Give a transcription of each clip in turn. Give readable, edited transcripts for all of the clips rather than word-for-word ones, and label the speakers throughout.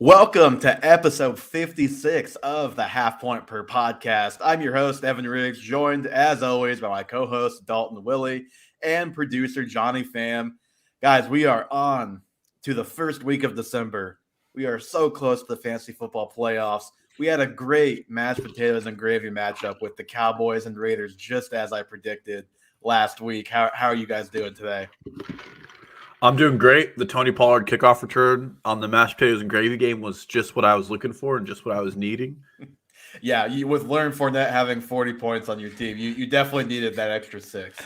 Speaker 1: Welcome to episode 56 of the Half Point Per podcast. I'm your host, Evan Riggs, joined as always by my co host, Dalton Willie, and producer, Johnny Pham. Guys, we are on to the first week of December. We are so close to the fantasy football playoffs. We had a great mashed potatoes and gravy matchup with the Cowboys and Raiders, just as I predicted last week. How are you guys doing today?
Speaker 2: I'm doing great. The Tony Pollard kickoff return on the mashed potatoes and gravy game was just what I was looking for and just what I was needing.
Speaker 1: Yeah, with Leonard Fournette having 40 points on your team, you definitely needed that extra 6.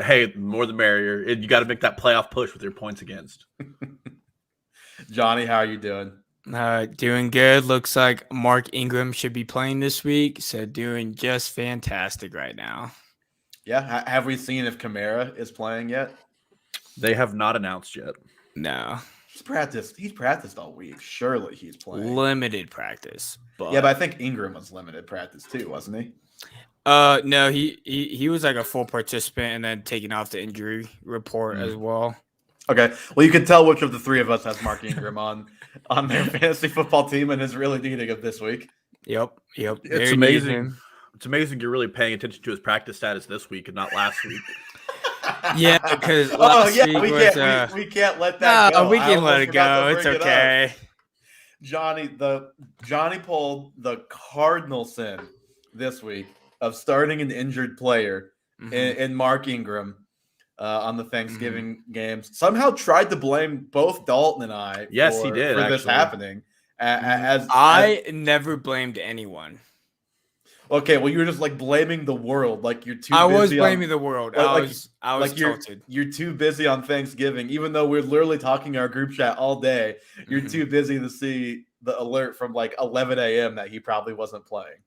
Speaker 2: Hey, more the merrier. You got to make that playoff push with your points against.
Speaker 1: Johnny, how are you doing?
Speaker 3: Doing good. Looks like Mark Ingram should be playing this week, so doing just fantastic right now.
Speaker 1: Yeah, have we seen if Kamara is playing yet?
Speaker 2: They have not announced yet.
Speaker 3: No.
Speaker 1: He's practiced all week. Surely he's playing.
Speaker 3: Limited practice.
Speaker 1: But I think Ingram was limited practice too, wasn't he?
Speaker 3: No, he was like a full participant and then taken off the injury report as well.
Speaker 1: Okay. Well, you can tell which of the three of us has Mark Ingram on their fantasy football team and is really needing it this week.
Speaker 3: Yep.
Speaker 2: It's amazing. It's amazing you're really paying attention to his practice status this week and not last week.
Speaker 3: Yeah, because
Speaker 1: we can't let that go.
Speaker 3: We can let it go. It's okay.
Speaker 1: Johnny pulled the cardinal sin this week of starting an injured player in Mark Ingram on the Thanksgiving games. Somehow tried to blame both Dalton and I.
Speaker 2: Yes, he did
Speaker 1: for this happening.
Speaker 3: I never blamed anyone.
Speaker 1: Okay, well, you were just like blaming the world, like you're too.
Speaker 3: I was blaming the world. I was
Speaker 1: like
Speaker 3: tilted.
Speaker 1: You're too busy on Thanksgiving, even though we're literally talking our group chat all day. You're too busy to see the alert from like 11 a.m. that he probably wasn't playing.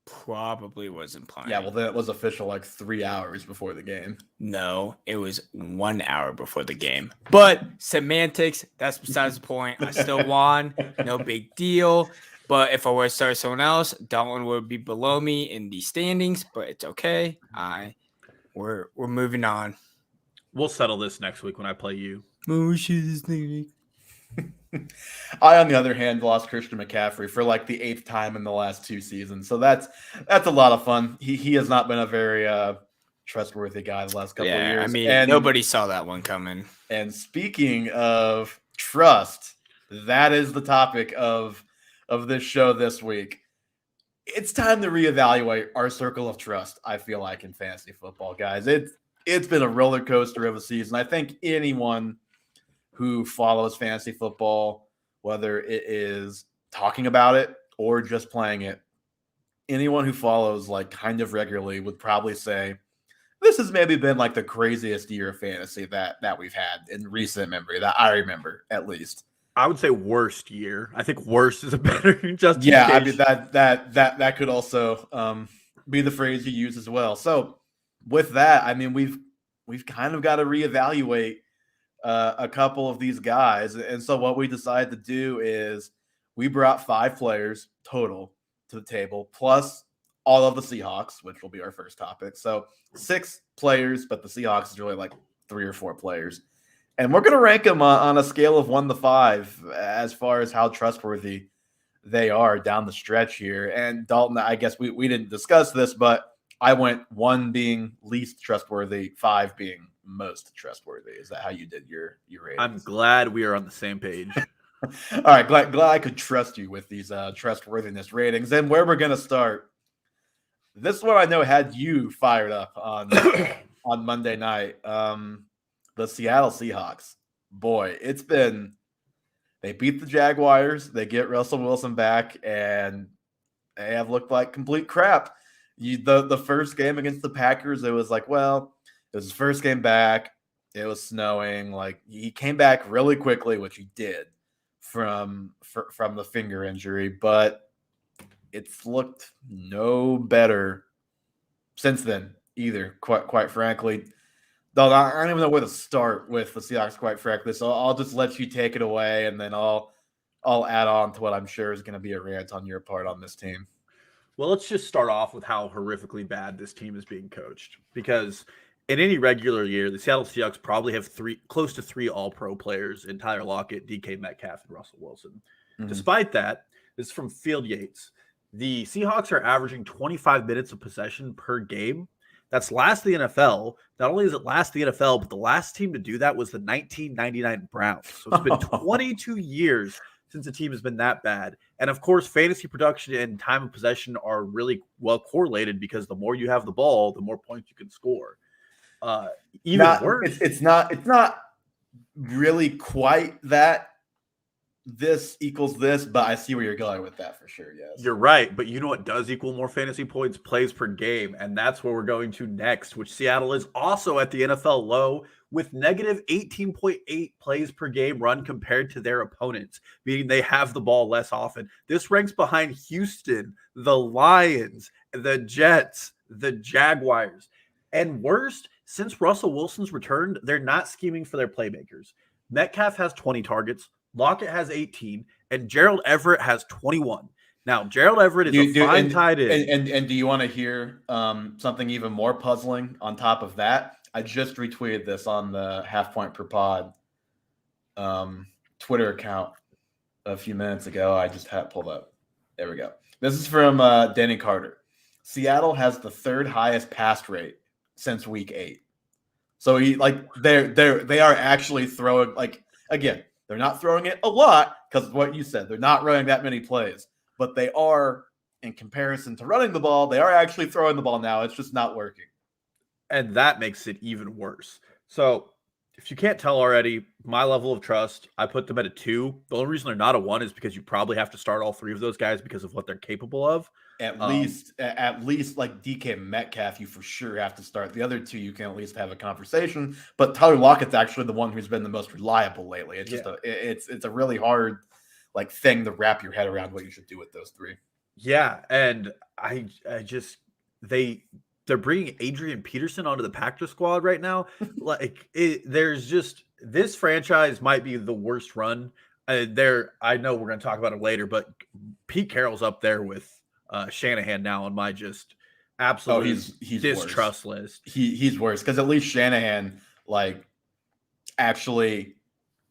Speaker 3: Probably wasn't playing.
Speaker 1: Yeah, well, then it was official like 3 hours before the game.
Speaker 3: No, it was 1 hour before the game. But semantics, that's besides the point. I still won. No big deal. But if I were to start someone else, Dalton would be below me in the standings, but it's okay. We're moving on.
Speaker 2: We'll settle this next week when I play you.
Speaker 1: I, on the other hand, lost Christian McCaffrey for like the 8th time in the last 2 seasons. So that's a lot of fun. He has not been a very trustworthy guy the last couple of years.
Speaker 3: I mean, nobody saw that one coming.
Speaker 1: And speaking of trust, that is the topic of this show this week. It's time to reevaluate our circle of trust, I feel like, in fantasy football, guys. It's been a roller coaster of a season. I think anyone who follows fantasy football, whether it is talking about it or just playing it, anyone who follows like kind of regularly would probably say this has maybe been like the craziest year of fantasy that we've had in recent memory, that I remember at least.
Speaker 2: I would say worst year. I think worst is a better justification.
Speaker 1: Yeah, I mean that could also be the phrase you use as well. So with that, I mean we've kind of got to reevaluate a couple of these guys, and so what we decided to do is we brought 5 players total to the table, plus all of the Seahawks, which will be our first topic. So 6 players, but the Seahawks is really like 3 or 4 players. And we're going to rank them on a scale of 1 to 5 as far as how trustworthy they are down the stretch here. And Dalton, I guess we didn't discuss this, but I went 1 being least trustworthy, 5 being most trustworthy. Is that how you did your ratings?
Speaker 2: I'm glad we are on the same page.
Speaker 1: All right, glad I could trust you with these trustworthiness ratings. And where we're going to start, this one I know had you fired up on Monday night. The Seattle Seahawks, boy, they beat the Jaguars. They get Russell Wilson back, and they have looked like complete crap. The first game against the Packers, it was like, well, it was his first game back. It was snowing. Like, he came back really quickly, which he did from the finger injury, but it's looked no better since then either, quite frankly. Though I don't even know where to start with the Seahawks, quite frankly. So I'll just let you take it away, and then I'll add on to what I'm sure is going to be a rant on your part on this team.
Speaker 2: Well, let's just start off with how horrifically bad this team is being coached. Because in any regular year, the Seattle Seahawks probably have close to three all-pro players in Tyler Lockett, DK Metcalf, and Russell Wilson.
Speaker 1: Mhm.
Speaker 2: Despite that, this is from Field Yates. The Seahawks are averaging 25 minutes of possession per game. That's last in the NFL. Not only is it last in the NFL, but the last team to do that was the 1999 Browns. So it's been 22 years since a team has been that bad. And of course, fantasy production and time of possession are really well correlated because the more you have the ball, the more points you can score. Even worse,
Speaker 1: it's not really quite that this equals this, but I see where you're going with that for sure. Yes,
Speaker 2: you're right, but you know what does equal more fantasy points? Plays per game, and that's where we're going to next, which Seattle is also at the NFL low with negative 18.8 plays per game run compared to their opponents, meaning they have the ball less often. This ranks behind Houston, the Lions, the Jets, the Jaguars. And worst, since Russell Wilson's returned, they're not scheming for their playmakers. Metcalf has 20 targets, Lockett has 18, and Gerald Everett has 21. Now, Gerald Everett is a fine tight end.
Speaker 1: And do you want to hear something even more puzzling on top of that? I just retweeted this on the Half Point Per Pod Twitter account a few minutes ago. I just had it pulled up. There we go. This is from Danny Carter. Seattle has the third highest pass rate since week 8. So they are actually throwing, like, again, they're not throwing it a lot because what you said, they're not running that many plays, but they are, in comparison to running the ball, they are actually throwing the ball now. It's just not working.
Speaker 2: And that makes it even worse. So if you can't tell already, my level of trust, I put them at a 2. The only reason they're not a 1 is because you probably have to start all 3 of those guys because of what they're capable of.
Speaker 1: At least like DK Metcalf, you for sure have to start. The other 2, you can at least have a conversation. But Tyler Lockett's actually the one who's been the most reliable lately. It's just it's a really hard like thing to wrap your head around what you should do with those 3.
Speaker 2: Yeah, and I just they're bringing Adrian Peterson onto the practice squad right now. There's just this franchise might be the worst run. I know we're going to talk about it later, but Pete Carroll's up there with Shanahan now on my just absolute
Speaker 1: he's
Speaker 2: distrust
Speaker 1: worse.
Speaker 2: list.
Speaker 1: He's worse because at least Shanahan like actually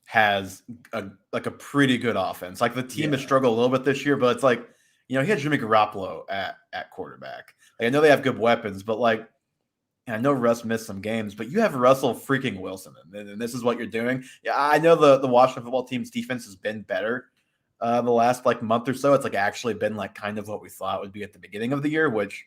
Speaker 1: has a pretty good offense. Like the team has struggled a little bit this year, but it's like, you know, he had Jimmy Garoppolo at quarterback. Like, I know they have good weapons, but like, I know Russ missed some games, but you have Russell freaking Wilson, and this is what you're doing. Yeah, I know the Washington football team's defense has been better the last like month or so. It's like actually been like kind of what we thought would be at the beginning of the year, which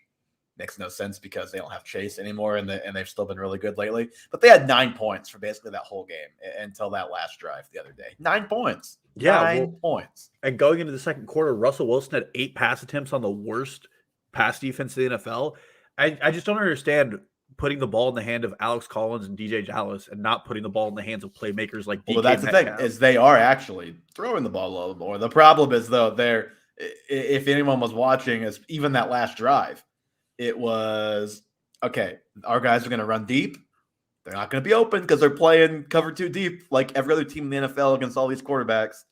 Speaker 1: makes no sense because they don't have Chase anymore, and they've still been really good lately. But they had 9 points for basically that whole game until that last drive the other day. 9 points.
Speaker 2: Yeah,
Speaker 1: 9 points.
Speaker 2: And going into the second quarter, Russell Wilson had 8 pass attempts on the worst pass defense in the NFL. I just don't understand putting the ball in the hand of Alex Collins and DJ Dallas and not putting the ball in the hands of playmakers like DK
Speaker 1: Well, that's
Speaker 2: Metcalf.
Speaker 1: the thing, is they are actually throwing the ball a little more. The problem is, though, if anyone was watching, is even that last drive, it was, okay, our guys are going to run deep. They're not going to be open because they're playing cover 2 deep like every other team in the NFL against all these quarterbacks.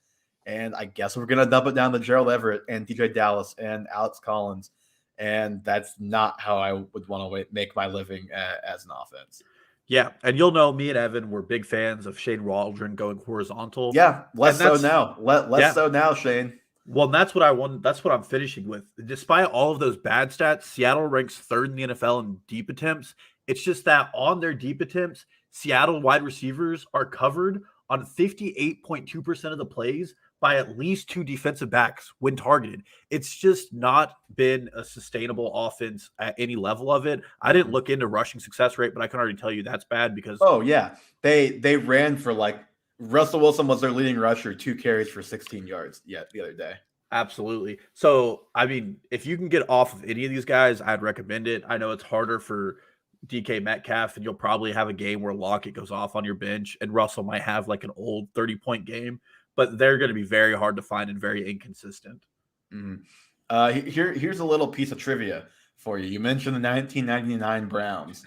Speaker 1: And I guess we're going to dump it down to Gerald Everett and DJ Dallas and Alex Collins. And that's not how I would want to make my living as an offense.
Speaker 2: Yeah, and you'll know me and Evan were big fans of Shane Waldron going horizontal.
Speaker 1: Yeah, less so now. Less so now, Shane.
Speaker 2: Well, that's what I want. That's what I'm finishing with. Despite all of those bad stats, Seattle ranks 3rd in the NFL in deep attempts. It's just that on their deep attempts, Seattle wide receivers are covered on 58.2% of the plays by at least 2 defensive backs when targeted. It's just not been a sustainable offense at any level of it. I didn't look into rushing success rate, but I can already tell you that's bad because
Speaker 1: they ran for like Russell Wilson was their leading rusher, 2 carries for 16 yards the other day.
Speaker 2: Absolutely. So, I mean, if you can get off of any of these guys, I'd recommend it. I know it's harder for DK Metcalf, and you'll probably have a game where Lockett goes off on your bench, and Russell might have like an old 30-point game, but they're going to be very hard to find and very inconsistent.
Speaker 1: Mm-hmm. Here's a little piece of trivia for you. You mentioned the 1999 Browns.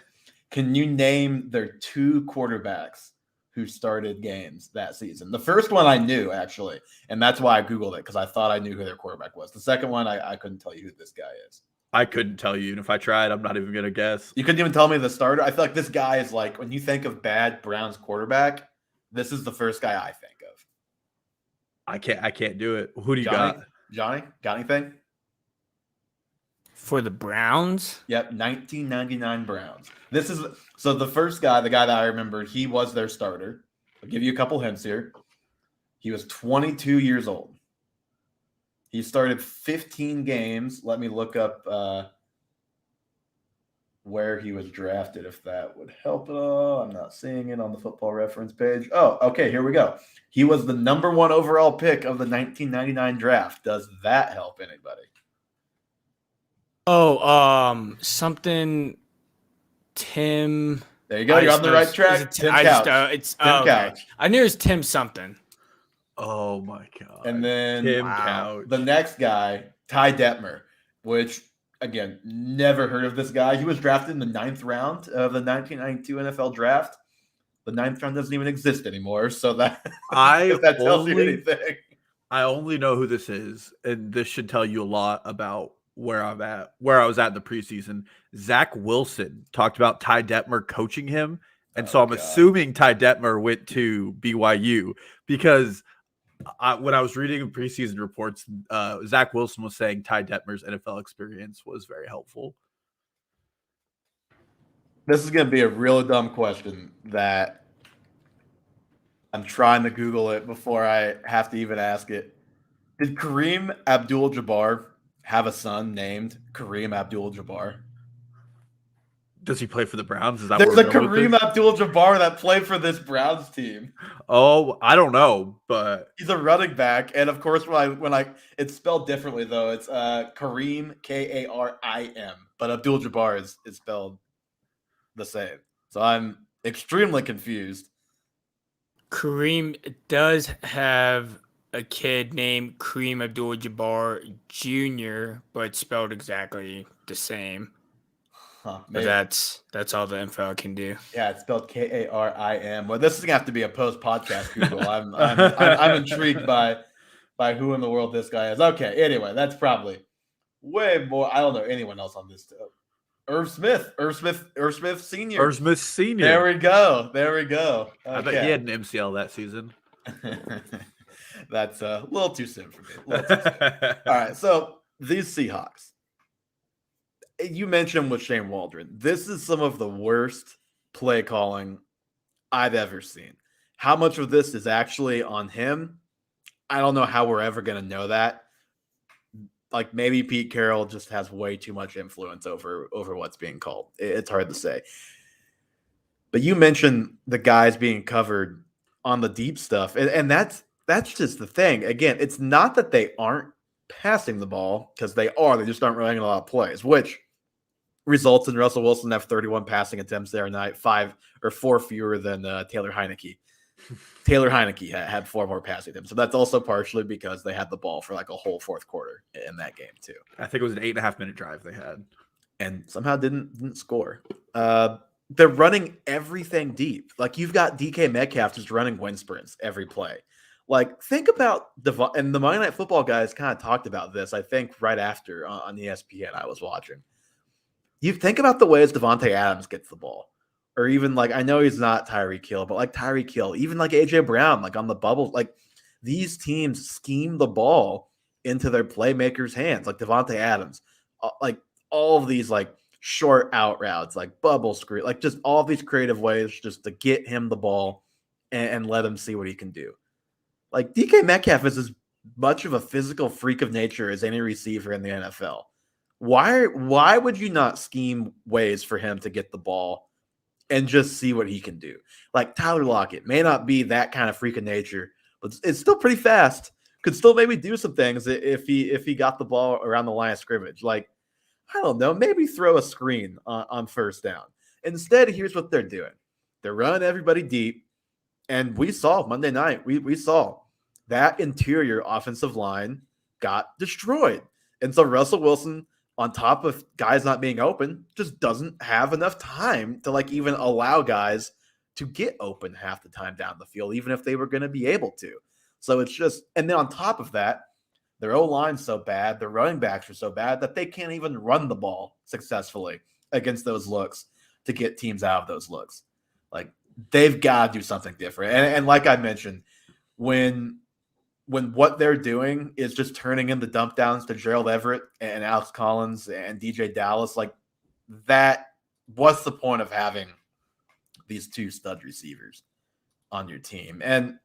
Speaker 1: Can you name their 2 quarterbacks who started games that season? The first one I knew, actually, and that's why I Googled it, because I thought I knew who their quarterback was. The second one, I couldn't tell you who this guy is.
Speaker 2: I couldn't tell you, and if I tried, I'm not even going to guess.
Speaker 1: You couldn't even tell me the starter? I feel like this guy is like, when you think of bad Browns quarterback, this is the first guy I think of.
Speaker 2: I can't do it. Who do you
Speaker 1: Johnny,
Speaker 2: got?
Speaker 1: Johnny, got anything?
Speaker 3: For the Browns?
Speaker 1: Yep, 1999 Browns. This is so the first guy, the guy that I remembered, he was their starter. I'll give you a couple hints here. He was 22 years old. He started 15 games. Let me look up where he was drafted, if that would help at all. I'm not seeing it on the Football Reference page. Oh, okay, here we go. He was the number 1 overall pick of the 1999 draft. Does that help anybody?
Speaker 3: Oh, something Tim.
Speaker 1: There you go. You're on the right track. Tim Couch. Tim Couch.
Speaker 3: I knew it was Tim something.
Speaker 2: Oh my god!
Speaker 1: And then
Speaker 2: Tim Couch.
Speaker 1: The next guy, Ty Detmer, which again, never heard of this guy. He was drafted in the 9th round of the 1992 NFL draft. The 9th round doesn't even exist anymore, so that if that tells you anything.
Speaker 2: I only know who this is, and this should tell you a lot about where I was at in the preseason. Zach Wilson talked about Ty Detmer coaching him, and so I'm assuming Ty Detmer went to BYU because when I was reading preseason reports, Zach Wilson was saying Ty Detmer's NFL experience was very helpful.
Speaker 1: This is going to be a really dumb question that I'm trying to Google it before I have to even ask it. Did Kareem Abdul-Jabbar have a son named Kareem Abdul-Jabbar?
Speaker 2: Does he play for the Browns? Is that
Speaker 1: there's a Kareem Abdul-Jabbar that played for this Browns team?
Speaker 2: Oh, I don't know, but
Speaker 1: he's a running back, and of course, when I it's spelled differently though. It's Kareem Karim, but Abdul-Jabbar is spelled the same. So I'm extremely confused.
Speaker 3: Kareem does have a kid named Kareem Abdul-Jabbar Jr., but spelled exactly the same.
Speaker 1: Huh,
Speaker 3: but that's all the info I can do.
Speaker 1: Yeah, it's spelled Karim. Well, this is gonna have to be a post-podcast Google. I'm intrigued by who in the world this guy is. Okay, anyway, that's probably way more. I don't know anyone else on this. Irv Smith Senior.
Speaker 2: Irv Smith Senior.
Speaker 1: There we go. Okay.
Speaker 2: I bet he had an MCL that season.
Speaker 1: That's a little too soon for me. All right, so these Seahawks. You mentioned with Shane Waldron. This is some of the worst play calling I've ever seen. How much of this is actually on him? I don't know how we're ever going to know that. Like maybe Pete Carroll just has way too much influence over what's being called. It's hard to say. But you mentioned the guys being covered on the deep stuff. And that's just the thing. Again, it's not that they aren't passing the ball, because they are. They just aren't running a lot of plays, which results in Russell Wilson have 31 passing attempts there tonight, 4 fewer than Taylor Heineke. Taylor Heineke had 4 more passing attempts. So that's also partially because they had the ball for like a whole fourth quarter in that game too.
Speaker 2: I think it was an 8.5-minute drive they had.
Speaker 1: And somehow didn't score. They're running everything deep. Like you've got DK Metcalf just running wind sprints every play. Like think about and the Monday Night Football guys kind of talked about this, I think right after on ESPN I was watching. You think about the ways Devontae Adams gets the ball. Or even like, I know he's not Tyreek Hill, but like Tyreek Hill, even like A.J. Brown, like on the bubble, like these teams scheme the ball into their playmakers' hands, like Devontae Adams, like all of these like short out routes, like bubble screen, like just all of these creative ways just to get him the ball and let him see what he can do. Like DK Metcalf is as much of a physical freak of nature as any receiver in the NFL. Why would you not scheme ways for him to get the ball and just see what he can do? Like Tyler Lockett may not be that kind of freak of nature, but it's still pretty fast. Could still maybe do some things if he got the ball around the line of scrimmage. Like, I don't know, maybe throw a screen on first down. Instead, here's what they're doing. They're running everybody deep. And we saw Monday night, we saw that interior offensive line got destroyed. And so Russell Wilson, on top of guys not being open, just doesn't have enough time to like even allow guys to get open half the time down the field, even if they were going to be able to. So it's just, and then on top of that, their O-line's so bad, their running backs are so bad that they can't even run the ball successfully against those looks to get teams out of those looks. Like they've got to do something different. And like I mentioned, when when what they're doing is just turning in the dump downs to Gerald Everett and Alex Collins and DJ Dallas, like that, what's the point of having these two stud receivers on your team? And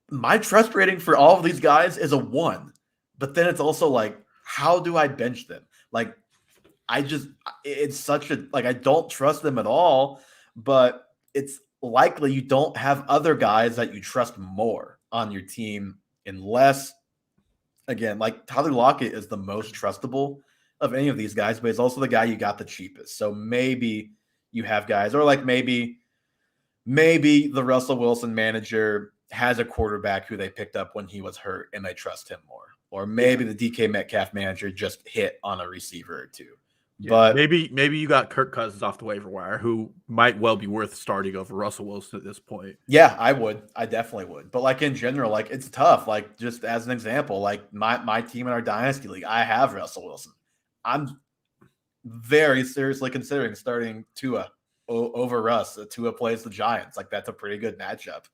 Speaker 1: my trust rating for all of these guys is a 1, but then it's also like, how do I bench them? Like, it's such a, like, I don't trust them at all, but it's likely you don't have other guys that you trust more on your team unless, again, like Tyler Lockett is the most trustable of any of these guys, but he's also the guy you got the cheapest. So maybe you have guys, or like maybe the Russell Wilson manager has a quarterback who they picked up when he was hurt and they trust him more. Or maybe the DK Metcalf manager just hit on a receiver or two.
Speaker 2: Yeah,
Speaker 1: but
Speaker 2: maybe you got Kirk Cousins off the waiver wire, who might well be worth starting over Russell Wilson at this point.
Speaker 1: Yeah, I would. I definitely would. But like in general, like it's tough. Like just as an example, like my team in our dynasty league, I have Russell Wilson. I'm very seriously considering starting Tua over Russ. Tua plays the Giants. Like that's a pretty good matchup.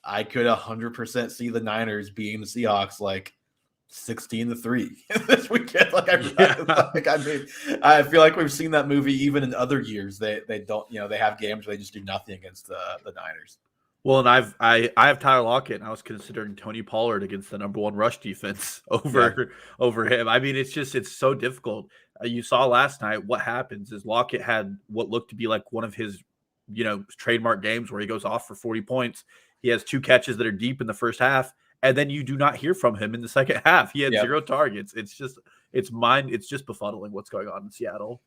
Speaker 1: I could 100% see the Niners beating the Seahawks like 16-3 this weekend. I feel like we've seen that movie even in other years. They don't, they have games where they just do nothing against the Niners.
Speaker 2: Well, and I have Tyler Lockett, and I was considering Tony Pollard against the number 1 rush defense over him. I mean, it's so difficult. You saw last night what happens is Lockett had what looked to be like one of his, trademark games where he goes off for 40 points. He has 2 catches that are deep in the first half, and then you do not hear from him in the second half. He had 0 targets. It's just befuddling what's going on in Seattle.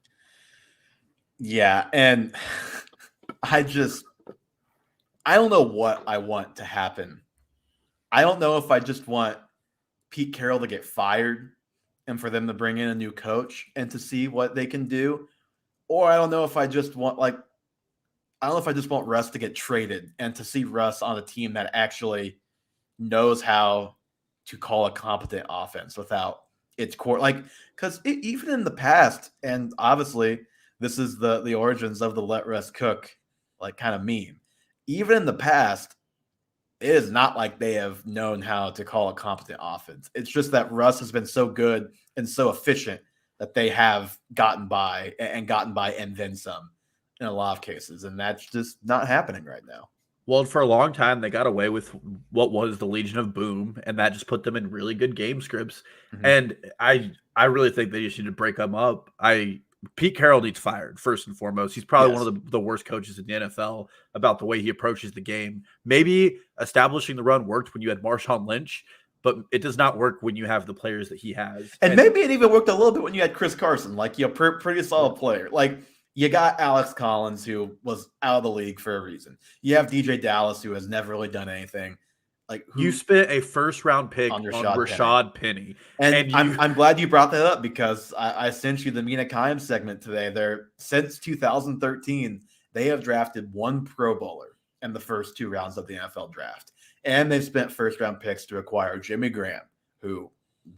Speaker 1: Yeah, and I don't know what I want to happen. I don't know if I just want Pete Carroll to get fired and for them to bring in a new coach and to see what they can do. Or I don't know if I just want Russ to get traded and to see Russ on a team that actually knows how to call a competent offense without its core. Like, because even in the past, and obviously this is the origins of the let Russ cook like kind of meme. Even in the past, it is not like they have known how to call a competent offense. It's just that Russ has been so good and so efficient that they have gotten by and then some in a lot of cases. And that's just not happening right now.
Speaker 2: Well, for a long time, they got away with what was the Legion of Boom, and that just put them in really good game scripts. Mm-hmm. And I really think they just need to break them up. Pete Carroll needs fired, first and foremost. He's probably one of the worst coaches in the NFL about the way he approaches the game. Maybe establishing the run worked when you had Marshawn Lynch, but it does not work when you have the players that he has.
Speaker 1: And maybe it even worked a little bit when you had Chris Carson, like pretty solid player. Like you got Alex Collins, who was out of the league for a reason. You have DJ Dallas, who has never really done anything. Like
Speaker 2: you spent a first-round pick on Rashad Penny.
Speaker 1: And I'm glad you brought that up because I sent you the Mina Kimes segment today. Since 2013, they have drafted 1 Pro Bowler in the first 2 rounds of the NFL draft. And they've spent first-round picks to acquire Jimmy Graham, who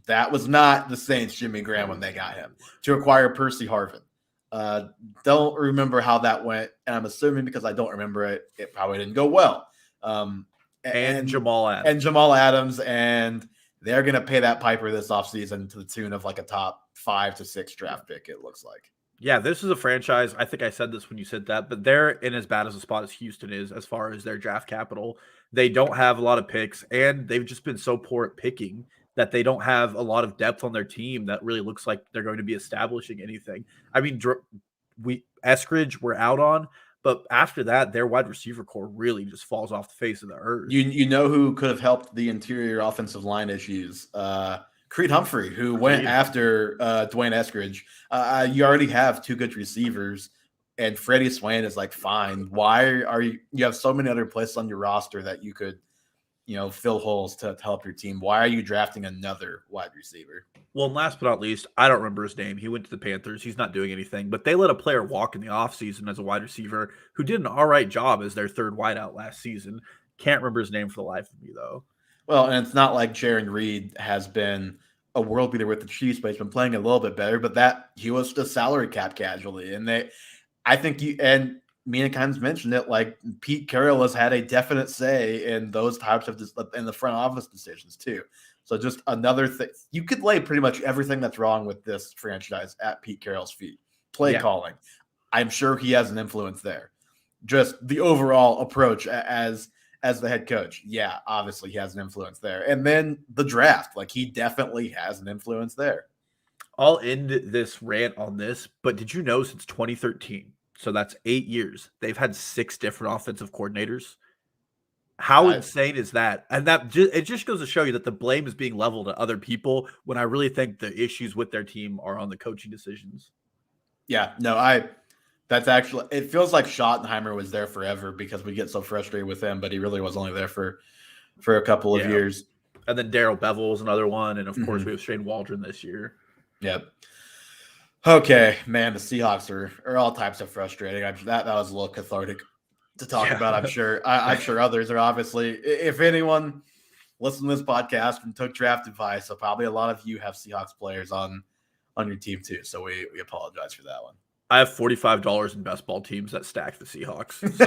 Speaker 1: that was not the Saints' Jimmy Graham when they got him, to acquire Percy Harvin. Don't remember how that went, and I'm assuming because I don't remember it probably didn't go well.
Speaker 2: And Jamal Adams.
Speaker 1: And they're going to pay that piper this offseason to the tune of like a top 5 to 6 draft pick, it looks like.
Speaker 2: Yeah, this is a franchise. I think I said this when you said that, but they're in as bad as a spot as Houston is as far as their draft capital. They don't have a lot of picks, and they've just been so poor at picking that they don't have a lot of depth on their team that really looks like they're going to be establishing anything. I mean, Eskridge we're out on, but after that, their wide receiver core really just falls off the face of the earth.
Speaker 1: You know who could have helped the interior offensive line issues? Creed Humphrey, who went after Dwayne Eskridge. You already have 2 good receivers, and Freddie Swain is like fine. Why are you have so many other places on your roster that you could, fill holes to help your team? Why are you drafting another wide receiver?
Speaker 2: Well, and last but not least, I don't remember his name. He went to the Panthers. He's not doing anything, but they let a player walk in the offseason as a wide receiver who did an all right job as their 3rd wideout last season. Can't remember his name for the life of me, though.
Speaker 1: Well, and it's not like Jaron Reed has been a world beater with the Chiefs, but he's been playing a little bit better, but that he was just salary cap casualty. And I think Mina Kimes mentioned it, like Pete Carroll has had a definite say in those types of in the front office decisions too. So just another thing, you could lay pretty much everything that's wrong with this franchise at Pete Carroll's feet. Play calling, I'm sure he has an influence there. Just the overall approach as the head coach, yeah, obviously he has an influence there. And then the draft, like he definitely has an influence there.
Speaker 2: I'll end this rant on this, but did you know since 2013, so that's 8 years, they've had 6 different offensive coordinators? How insane is that? And it just goes to show you that the blame is being leveled at other people when I really think the issues with their team are on the coaching decisions.
Speaker 1: Yeah, no, that's actually, it feels like Schottenheimer was there forever because we get so frustrated with him, but he really was only there for a couple of years.
Speaker 2: And then Darrell Bevel was another one. And of course, we have Shane Waldron this year.
Speaker 1: Yep. Okay, man, the Seahawks are all types of frustrating. That was a little cathartic to talk about. I'm sure. I'm sure others are obviously. If anyone listened to this podcast and took draft advice, so probably a lot of you have Seahawks players on your team too. So we apologize for that one.
Speaker 2: I have $45 in best ball teams that stack the Seahawks. So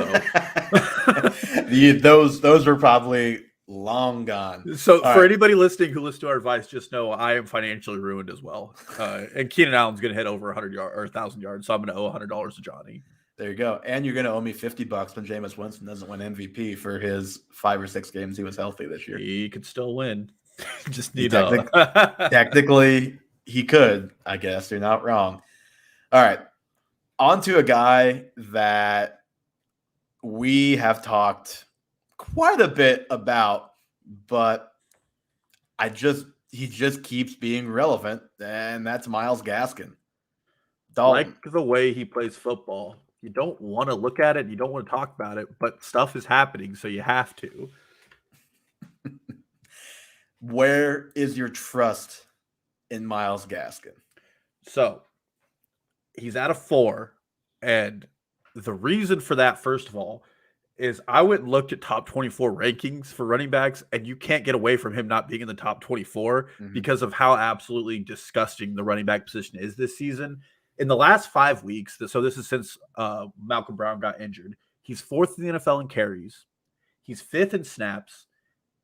Speaker 1: those are probably long gone.
Speaker 2: So for anybody listening who listens to our advice, just know I am financially ruined as well. And Keenan Allen's going to hit over 100 yards or 1,000 yards, so I'm going to owe $100 to Johnny.
Speaker 1: There you go. And you're going to owe me $50 when Jameis Winston doesn't win MVP for his 5 or 6 games he was healthy this year.
Speaker 2: He could still win. Just need
Speaker 1: technically he could, I guess. You're not wrong. All right. On to a guy that we have talked quite a bit about, but he just keeps being relevant, and that's Myles Gaskin.
Speaker 2: Like the way he plays football. You don't want to look at it, you don't want to talk about it, but stuff is happening, so you have to.
Speaker 1: Where is your trust in Myles Gaskin?
Speaker 2: So he's at a 4, and the reason for that, first of all, is I went and looked at top 24 rankings for running backs, and you can't get away from him not being in the top 24 because of how absolutely disgusting the running back position is this season. In the last 5 weeks, so this is since Malcolm Brown got injured, he's 4th in the NFL in carries. He's 5th in snaps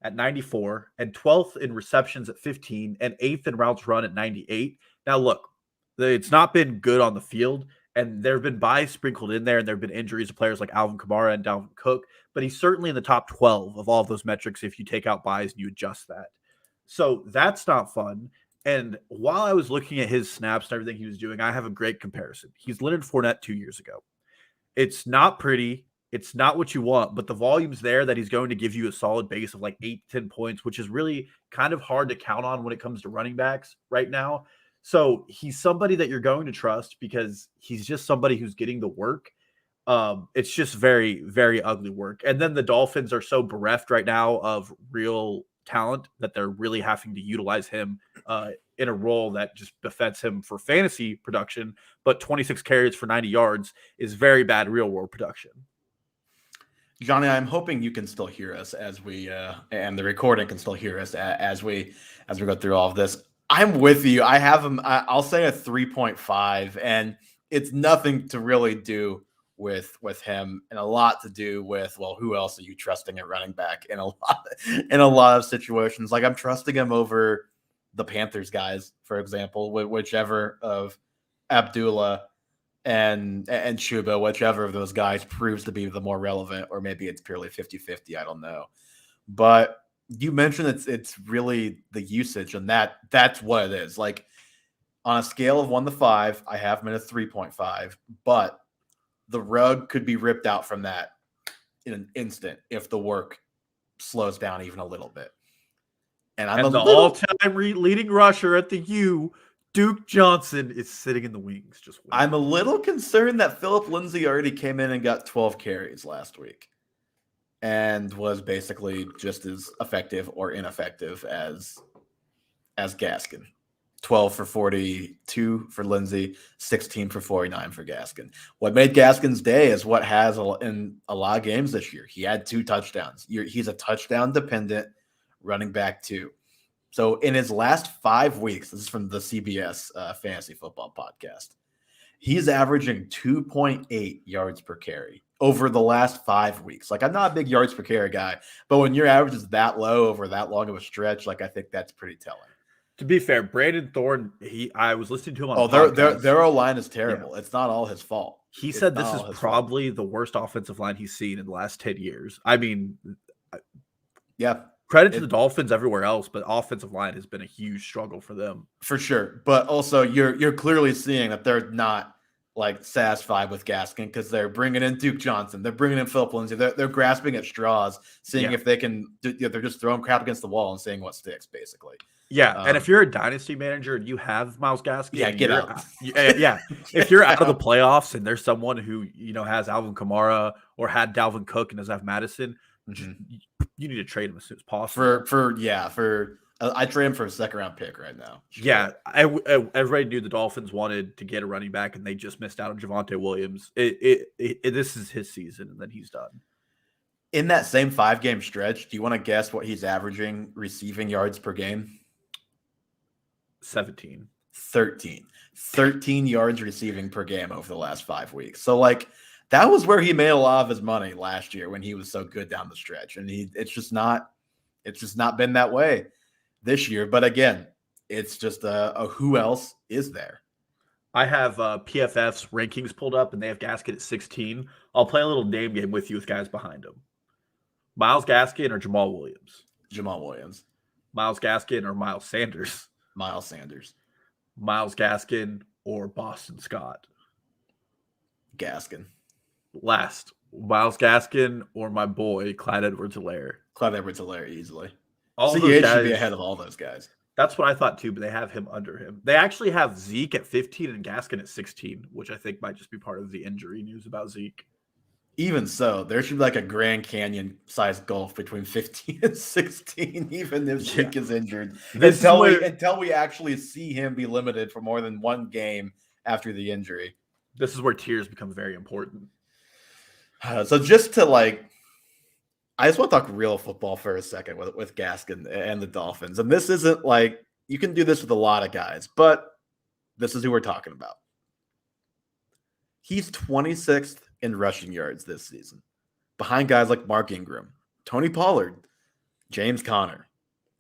Speaker 2: at 94, and 12th in receptions at 15, and 8th in routes run at 98. Now, look, it's not been good on the field, and there have been buys sprinkled in there, and there have been injuries to players like Alvin Kamara and Dalvin Cook, but he's certainly in the top 12 of all of those metrics if you take out buys and you adjust that. So that's not fun. And while I was looking at his snaps and everything he was doing, I have a great comparison. He's Leonard Fournette 2 years ago. It's not pretty. It's not what you want, but the volume's there that he's going to give you a solid base of like 8 to 10 points, which is really kind of hard to count on when it comes to running backs right now. So he's somebody that you're going to trust because he's just somebody who's getting the work. It's just very, very ugly work. And then the Dolphins are so bereft right now of real talent that they're really having to utilize him in a role that just befits him for fantasy production. But 26 carries for 90 yards is very bad real world production.
Speaker 1: Johnny, I'm hoping you can still hear us as we and the recording can still hear us as we go through all of this. I'm with you. I have him. I'll say a 3.5, and it's nothing to really do with him, and a lot to do with, well, who else are you trusting at running back in a lot of situations? Like I'm trusting him over the Panthers guys, for example, whichever of Abdullah and Chuba, whichever of those guys proves to be the more relevant, or maybe it's purely 50-50. I don't know. But you mentioned it's really the usage, and that's what it is. Like on a scale of 1 to 5, I have him at a 3.5, but the rug could be ripped out from that in an instant if the work slows down even a little bit. And
Speaker 2: all-time leading rusher at the U, Duke Johnson, is sitting in the wings. Just waiting.
Speaker 1: I'm a little concerned that Philip Lindsay already came in and got 12 carries last week and was basically just as effective or ineffective as Gaskin. 12 for 42 for Lindsay, 16 for 49 for Gaskin. What made Gaskin's day is what has in a lot of games this year. He had 2 touchdowns. He's a touchdown-dependent running back too. So in his last 5 weeks, this is from the CBS Fantasy Football Podcast, He's averaging 2.8 yards per carry over the last 5 weeks. Like, I'm not a big yards per carry guy, but when your average is that low over that long of a stretch, like, I think that's pretty telling.
Speaker 2: To be fair, Brandon Thorne, I was listening to him on
Speaker 1: Oh,
Speaker 2: the podcast.
Speaker 1: their O-line is terrible. It's not all his fault.
Speaker 2: He
Speaker 1: It's
Speaker 2: said
Speaker 1: not
Speaker 2: this
Speaker 1: all
Speaker 2: is
Speaker 1: his
Speaker 2: probably the worst offensive line he's seen in the last 10 years. I mean,
Speaker 1: yeah,
Speaker 2: credit to the Dolphins everywhere else, but offensive line has been a huge struggle for them.
Speaker 1: for sure. But also, you're clearly seeing that they're not like satisfied with Gaskin because they're bringing in Duke Johnson, they're bringing in Philip Lindsay, they're grasping at straws, seeing if they can. They're just throwing crap against the wall and seeing what sticks, basically.
Speaker 2: Yeah, and if you're a dynasty manager and you have Myles Gaskin,
Speaker 1: get out.
Speaker 2: If you're out of the playoffs and there's someone who has Alvin Kamara or had Dalvin Cook and does have Madison, you need to trade him as soon as possible.
Speaker 1: I trade him for a second-round pick right now.
Speaker 2: Sure. Yeah, everybody knew the Dolphins wanted to get a running back, and they just missed out on Javonte Williams. This is his season, and then he's done.
Speaker 1: In that same 5-game stretch, do you want to guess what he's averaging receiving yards per game?
Speaker 2: 17.
Speaker 1: 13 yards receiving per game over the last 5 weeks. So, like, that was where he made a lot of his money last year when he was so good down the stretch, and it's just not been that way this year. But again, it's just a who else is there?
Speaker 2: I have PFF's rankings pulled up, and they have Gaskin at 16. I'll play a little name game with you with guys behind him. Myles Gaskin or Jamal Williams?
Speaker 1: Jamal Williams.
Speaker 2: Myles Gaskin or Miles Sanders?
Speaker 1: Miles Sanders.
Speaker 2: Myles Gaskin or Boston Scott?
Speaker 1: Gaskin.
Speaker 2: Last, Myles Gaskin or my boy Clyde Edwards-Helaire?
Speaker 1: Clyde Edwards-Helaire easily.
Speaker 2: All
Speaker 1: CEH
Speaker 2: those guys
Speaker 1: should be ahead of all those guys.
Speaker 2: That's what I thought too, but they have him under him. They actually have Zeke at 15 and Gaskin at 16, which I think might just be part of the injury news about Zeke.
Speaker 1: Even so, there should be like a Grand Canyon-sized gulf between 15 and 16, even if Zeke is injured. Until we actually see him be limited for more than one game after the injury.
Speaker 2: This is where tiers become very important.
Speaker 1: So just to I just want to talk real football for a second with Gaskin and the Dolphins. And this isn't like, you can do this with a lot of guys, but this is who we're talking about. He's 26th in rushing yards this season, behind guys like Mark Ingram, Tony Pollard, James Conner.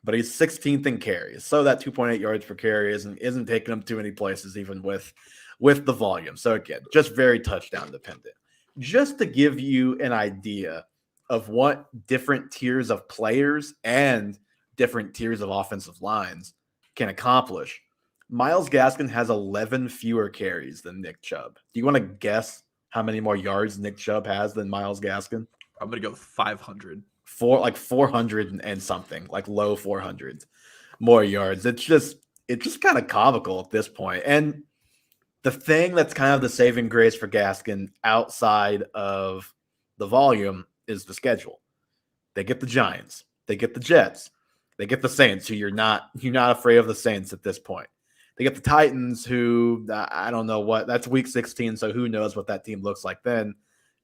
Speaker 1: But he's 16th in carries. So that 2.8 yards per carry isn't taking him too many places, even with the volume. So again, just very touchdown dependent. Just to give you an idea of what different tiers of players and different tiers of offensive lines can accomplish, Myles Gaskin has 11 fewer carries than Nick Chubb. Do you want to guess how many more yards Nick Chubb has than Myles Gaskin?
Speaker 2: I'm going to go 500.
Speaker 1: 400 and something, like low 400s more yards. It's just kind of comical at this point. And the thing that's kind of the saving grace for Gaskin outside of the volume is the schedule. They get the Giants, they get the Jets, they get the Saints, who you're not afraid of the Saints at this point. They get the Titans, who I don't know what, that's week 16, so who knows what that team looks like then.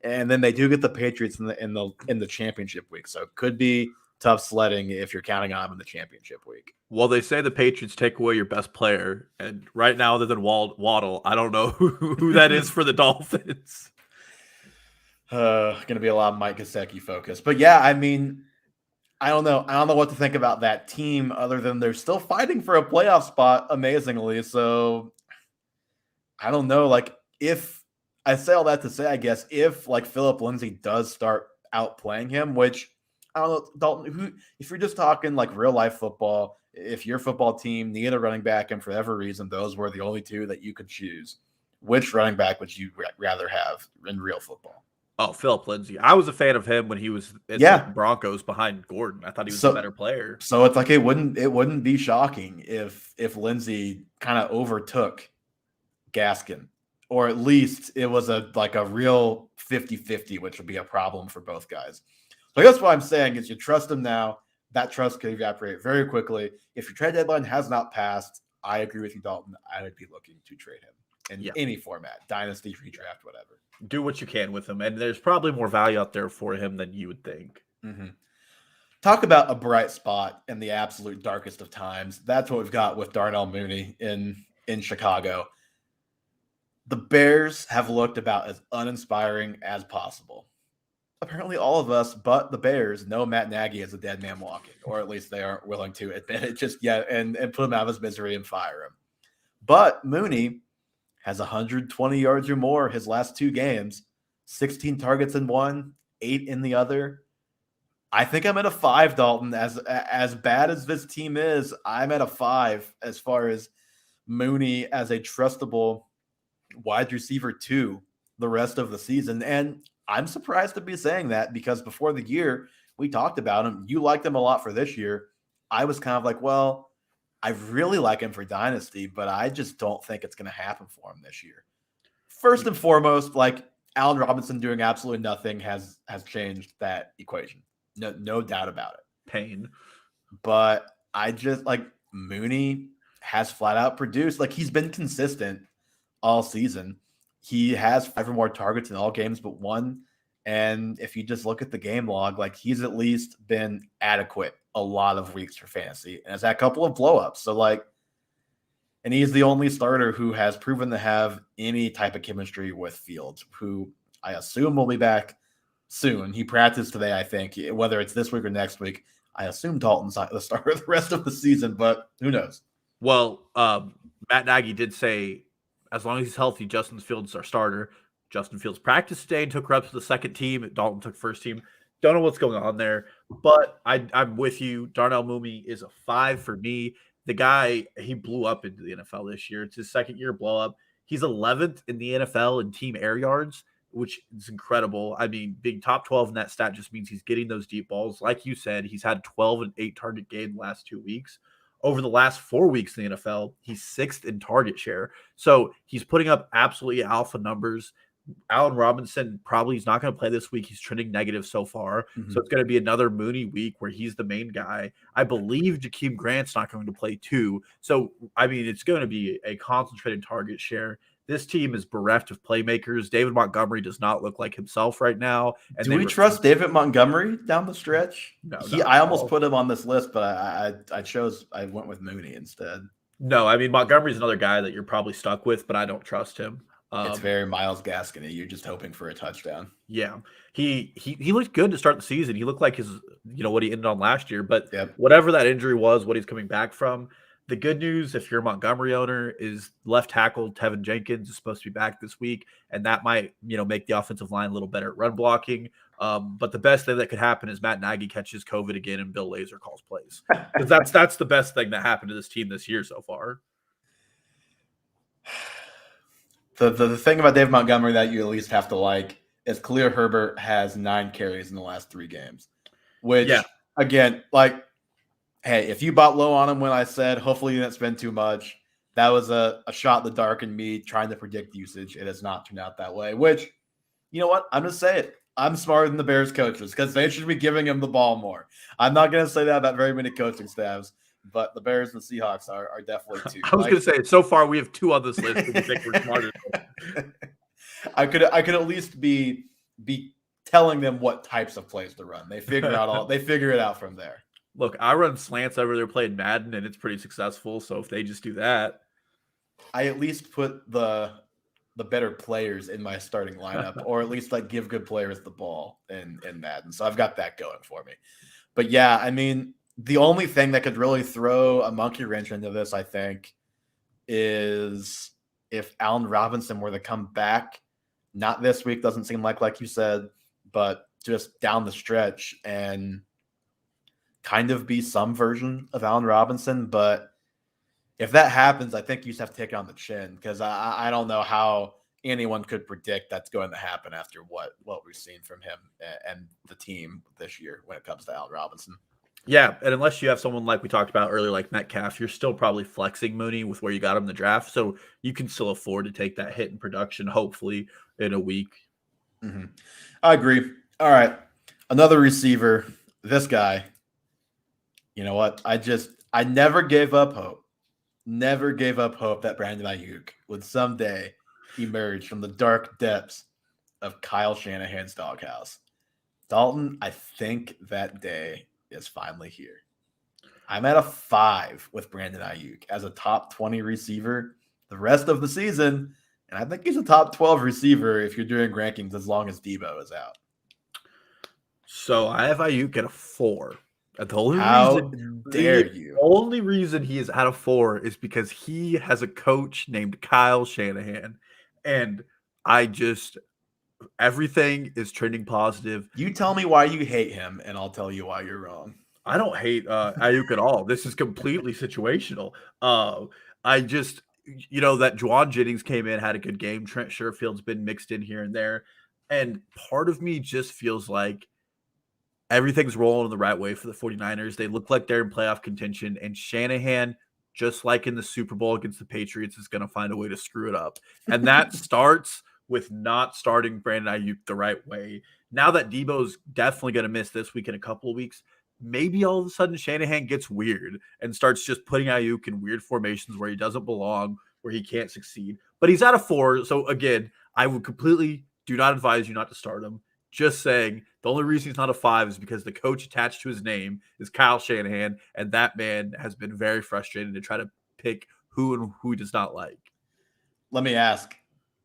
Speaker 1: And then they do get the Patriots in the championship week, so it could be tough sledding if you're counting on them in the championship week.
Speaker 2: Well, they say the Patriots take away your best player, and right now, other than Waddle, I don't know who that is for the Dolphins.
Speaker 1: Going to be a lot of Mike Gesicki focus, but yeah, I mean, I don't know what to think about that team other than they're still fighting for a playoff spot, amazingly. So I don't know, like, if I say all that to say, I guess if like Philip Lindsay does start outplaying him, which I don't know, Dalton, if you're just talking like real life football, if your football team needed a running back and for whatever reason those were the only two that you could choose, which running back would you rather have in real football?
Speaker 2: Oh, Philip Lindsay. I was a fan of him when he was at the Broncos behind Gordon. I thought he was a better player.
Speaker 1: So it's like it wouldn't be shocking if Lindsay kind of overtook Gaskin, or at least it was a real 50-50, which would be a problem for both guys. So I guess what I'm saying is you trust him now. That trust could evaporate very quickly. If your trade deadline has not passed, I agree with you, Dalton. I would be looking to trade him in any format, dynasty, redraft, whatever.
Speaker 2: Do what you can with him, and there's probably more value out there for him than you would think.
Speaker 1: Mm-hmm. Talk about a bright spot in the absolute darkest of times. That's what we've got with Darnell Mooney in Chicago. The Bears have looked about as uninspiring as possible. Apparently, all of us but the Bears know Matt Nagy is a dead man walking, or at least they aren't willing to admit it just yet and put him out of his misery and fire him. But Mooney has 120 yards or more his last 2 games, 16 targets in one, 8 in the other. I think I'm at a 5, Dalton. As bad as this team is, I'm at a 5 as far as Mooney as a trustable wide receiver 2 the rest of the season. And I'm surprised to be saying that because before the year, we talked about him. You liked him a lot for this year. I was kind of like, well, I really like him for Dynasty, but I just don't think it's going to happen for him this year. First and foremost, like Allen Robinson doing absolutely nothing has changed that equation. No doubt about it.
Speaker 2: Pain.
Speaker 1: But I just like Mooney has flat out produced. Like he's been consistent all season. He has 5 or more targets in all games but 1. And if you just look at the game log, like he's at least been adequate a lot of weeks for fantasy and has had a couple of blowups. So like, and he's the only starter who has proven to have any type of chemistry with Fields, who I assume will be back soon. He practiced today, I think, whether it's this week or next week. I assume Dalton's not the starter the rest of the season, but who knows?
Speaker 2: Well, Matt Nagy did say as long as he's healthy, Justin Fields is our starter. Justin Fields practiced today and took reps with the second team. Dalton took first team. Don't know what's going on there, but I'm with you. Darnell Mooney is a 5 for me. The guy, he blew up into the NFL this year. It's his second year blow up. He's 11th in the NFL in team air yards, which is incredible. I mean, being top 12 in that stat just means he's getting those deep balls. Like you said, he's had 12 and 8 target game the last 2 weeks. Over the last 4 weeks in the NFL, he's 6th in target share. So he's putting up absolutely alpha numbers. Allen Robinson probably is not going to play this week. He's trending negative so far.
Speaker 1: Mm-hmm.
Speaker 2: So it's going to be another Mooney week where he's the main guy. I believe Jakeem Grant's not going to play too. So, I mean, it's going to be a concentrated target share. This team is bereft of playmakers. David Montgomery does not look like himself right now. And
Speaker 1: do we trust David Montgomery down the stretch?
Speaker 2: No,
Speaker 1: I almost put him on this list, but I went with Mooney instead.
Speaker 2: No, I mean, Montgomery's another guy that you're probably stuck with, but I don't trust him.
Speaker 1: It's very Myles Gaskin-y. You're just hoping for a touchdown.
Speaker 2: Yeah, he looked good to start the season. He looked like his, what he ended on last year. But
Speaker 1: Yep.
Speaker 2: Whatever that injury was, what he's coming back from. The good news, if you're a Montgomery owner, is left tackle Tevin Jenkins is supposed to be back this week, and that might make the offensive line a little better at run blocking. But the best thing that could happen is Matt Nagy catches COVID again and Bill Lazor calls plays. Because that's the best thing that happened to this team this year so far.
Speaker 1: The thing about Dave Montgomery that you at least have to like is Khalil Herbert has 9 carries in the last 3 games, which again, like, hey, if you bought low on him when I said hopefully you didn't spend too much, that was a shot in the dark in me trying to predict usage. It has not turned out that way, which, you know what? I'm going to say it. I'm smarter than the Bears coaches because they should be giving him the ball more. I'm not going to say that about very many coaching staffs. But the Bears and the Seahawks are definitely 2.
Speaker 2: I was going to say, so far we have 2 on this list. We think we're smarter.
Speaker 1: I could at least be telling them what types of plays to run. They figure it out from there.
Speaker 2: Look, I run slants over there playing Madden, and it's pretty successful. So if they just do that,
Speaker 1: I at least put the better players in my starting lineup, or at least like give good players the ball in Madden. So I've got that going for me. But yeah, I mean, the only thing that could really throw a monkey wrench into this, I think, is if Allen Robinson were to come back, not this week, doesn't seem like you said, but just down the stretch and kind of be some version of Allen Robinson. But if that happens, I think you just have to take it on the chin because I don't know how anyone could predict that's going to happen after what we've seen from him and the team this year when it comes to Allen Robinson.
Speaker 2: Yeah, and unless you have someone like we talked about earlier, like Metcalf, you're still probably flexing Mooney with where you got him in the draft, so you can still afford to take that hit in production, hopefully, in a week.
Speaker 1: Mm-hmm. I agree. All right, another receiver. This guy, you know what? I never gave up hope. Never gave up hope that Brandon Ayuk would someday emerge from the dark depths of Kyle Shanahan's doghouse. Dalton, I think that day is finally here. I'm at a 5 with Brandon Ayuk as a top 20 receiver. The rest of the season, And I think he's a top 12 receiver if you're doing rankings as long as Debo is out.
Speaker 2: So I have Ayuk at a 4. And
Speaker 1: How dare you?
Speaker 2: The only reason he is at a 4 is because he has a coach named Kyle Shanahan. And everything is trending positive.
Speaker 1: You tell me why you hate him, and I'll tell you why you're wrong.
Speaker 2: I don't hate Ayuk at all. This is completely situational. That Juwan Jennings came in, had a good game. Trent Sherfield's been mixed in here and there. And part of me just feels like everything's rolling in the right way for the 49ers. They look like they're in playoff contention. And Shanahan, just like in the Super Bowl against the Patriots, is going to find a way to screw it up. And that starts with not starting Brandon Ayuk the right way. Now that Debo's definitely going to miss this week in a couple of weeks, maybe all of a sudden Shanahan gets weird and starts just putting Ayuk in weird formations where he doesn't belong, where he can't succeed. But he's at a 4. So again, I would completely do not advise you not to start him. Just saying the only reason he's not a 5 is because the coach attached to his name is Kyle Shanahan, and that man has been very frustrated to try to pick who and who he does not like.
Speaker 1: Let me ask,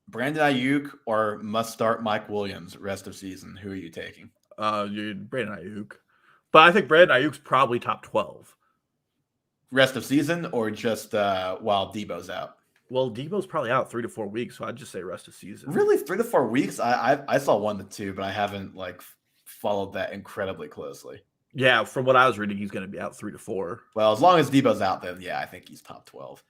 Speaker 1: Brandon Ayuk or must start Mike Williams rest of season? Who are you taking?
Speaker 2: Brandon Ayuk. But I think Brandon Ayuk's probably top 12.
Speaker 1: Rest of season or just while Debo's out?
Speaker 2: Well, Debo's probably out 3 to 4 weeks, so I'd just say rest of season.
Speaker 1: Really, 3 to 4 weeks? I saw 1 to 2, but I haven't followed that incredibly closely.
Speaker 2: Yeah, from what I was reading, he's going to be out 3 to 4.
Speaker 1: Well, as long as Debo's out, then yeah, I think he's top 12.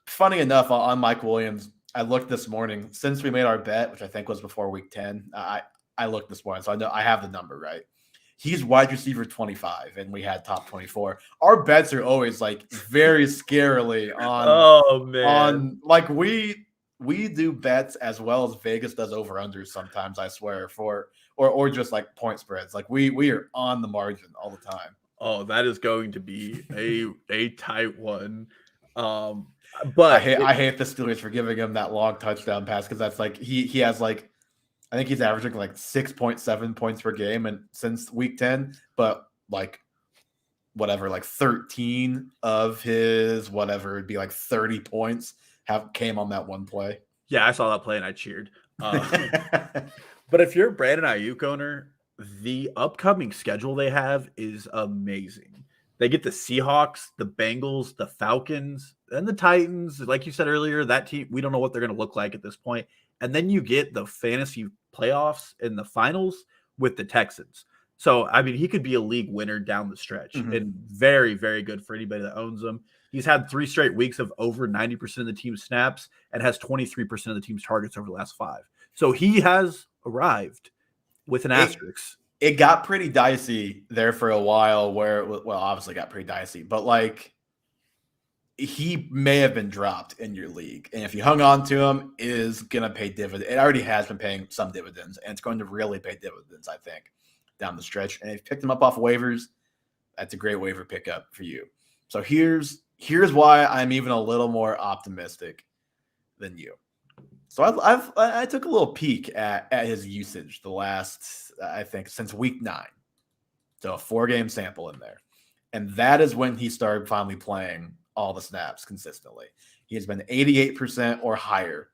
Speaker 1: Funny enough, on Mike Williams, I looked this morning since we made our bet, which I think was before week 10. I looked this morning, so I know I have the number right. He's wide receiver 25, and we had top 24. Our bets are always very scarily on.
Speaker 2: Oh man!
Speaker 1: We do bets as well as Vegas does over unders sometimes. I swear or just point spreads. We are on the margin all the time.
Speaker 2: Oh, that is going to be a tight one. But
Speaker 1: I hate the Steelers for giving him that long touchdown pass because that's he has I think he's averaging 6.7 points per game and since week 10, but 13 of his it'd be 30 points came on that one play.
Speaker 2: Yeah, I saw that play and I cheered. But if you're a Brandon Ayuk owner, the upcoming schedule they have is amazing. They get the Seahawks, the Bengals, the Falcons, and the Titans. Like you said earlier, that team, we don't know what they're going to look like at this point. And then you get the fantasy playoffs in the finals with the Texans. So, I mean, he could be a league winner down the stretch and very, very good for anybody that owns him. He's had 3 straight weeks of over 90% of the team's snaps and has 23% of the team's targets over the last 5. So he has arrived with an asterisk.
Speaker 1: It got pretty dicey there for a while obviously got pretty dicey, but he may have been dropped in your league. And if you hung on to him, it is going to pay dividends. It already has been paying some dividends, and it's going to really pay dividends, I think, down the stretch. And if you picked him up off waivers, that's a great waiver pickup for you. So here's why I'm even a little more optimistic than you. So I took a little peek at his usage the last, I think, since week 9. So a 4-game sample in there. And that is when he started finally playing all the snaps consistently. He has been 88% or higher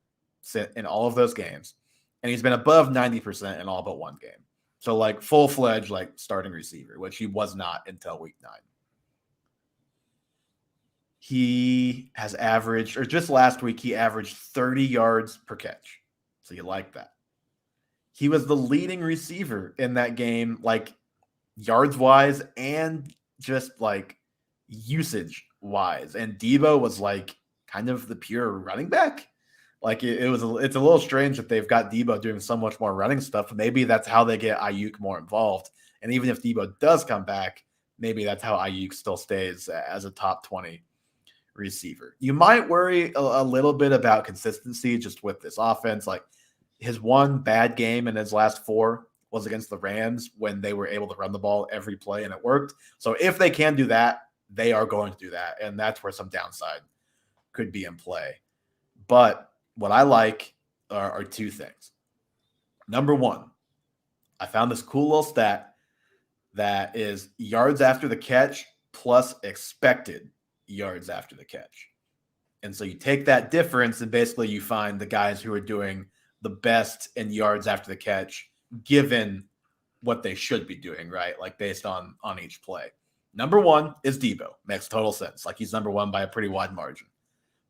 Speaker 1: in all of those games. And he's been above 90% in all but 1 game. So full-fledged starting receiver, which he was not until week 9. He has averaged, or just last week, he averaged 30 yards per catch. So you like that. He was the leading receiver in that game, yards-wise and just usage-wise. And Debo was kind of the pure running back. It's a little strange that they've got Debo doing so much more running stuff. Maybe that's how they get Ayuk more involved. And even if Debo does come back, maybe that's how Ayuk still stays as a top 20 receiver. You might worry a little bit about consistency just with this offense. His one bad game in his last 4 was against the Rams when they were able to run the ball every play and it worked. So if they can do that, they are going to do that. And that's where some downside could be in play. But what I like are 2 things. Number 1, I found this cool little stat that is yards after the catch plus expected yards after the catch. And so you take that difference and basically you find the guys who are doing the best in yards after the catch, given what they should be doing, right? Like based on each play. Number one is Debo. Makes total sense. Like he's number one by a pretty wide margin.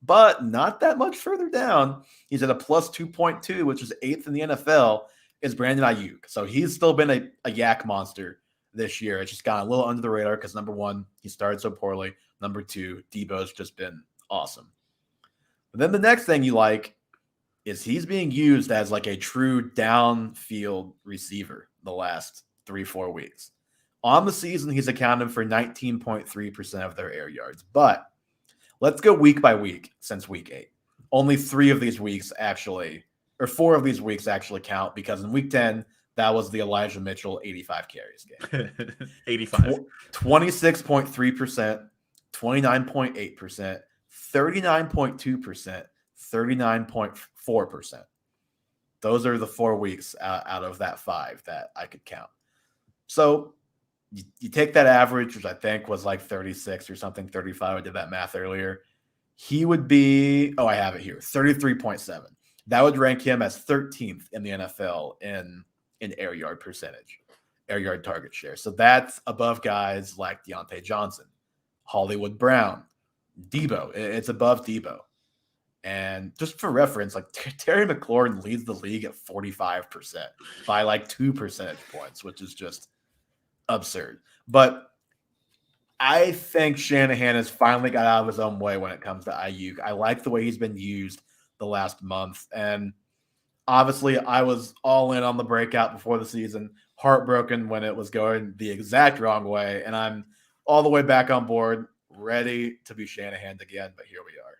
Speaker 1: But not that much further down, he's at a plus 2.2, which is 8th in the NFL, is Brandon Ayuk. So he's still been a yak monster this year. It's just gone a little under the radar because number one, he started so poorly. Number two, Debo's just been awesome. But then the next thing you like is he's being used as like a true downfield receiver the last 3-4 weeks. On the season, he's accounted for 19.3% of their air yards. But let's go week by week since week 8. Only 3 of these weeks actually, or 4 of these weeks actually count because in week 10, that was the Elijah Mitchell 85 carries game.
Speaker 2: 85.
Speaker 1: 26.3%, 29.8%, 39.2%, 39.4%. Those are the 4 weeks out of that 5 that I could count. So you take that average, which I think was like 36 or something, 35. I did that math earlier. He would be, I have it here, 33.7. That would rank him as 13th in the NFL in air yard percentage, air yard target share. So that's above guys like Deontay Johnson, Hollywood Brown, Debo. It's above Debo. And just for reference, like Terry McLaurin leads the league at 45% by like 2 percentage points, which is just absurd. But I think Shanahan has finally got out of his own way when it comes to Ayuk. I like the way he's been used the last month. And obviously, I was all in on the breakout before the season, heartbroken when it was going the exact wrong way. And I'm all the way back on board, ready to be Shanahan again. But here we are.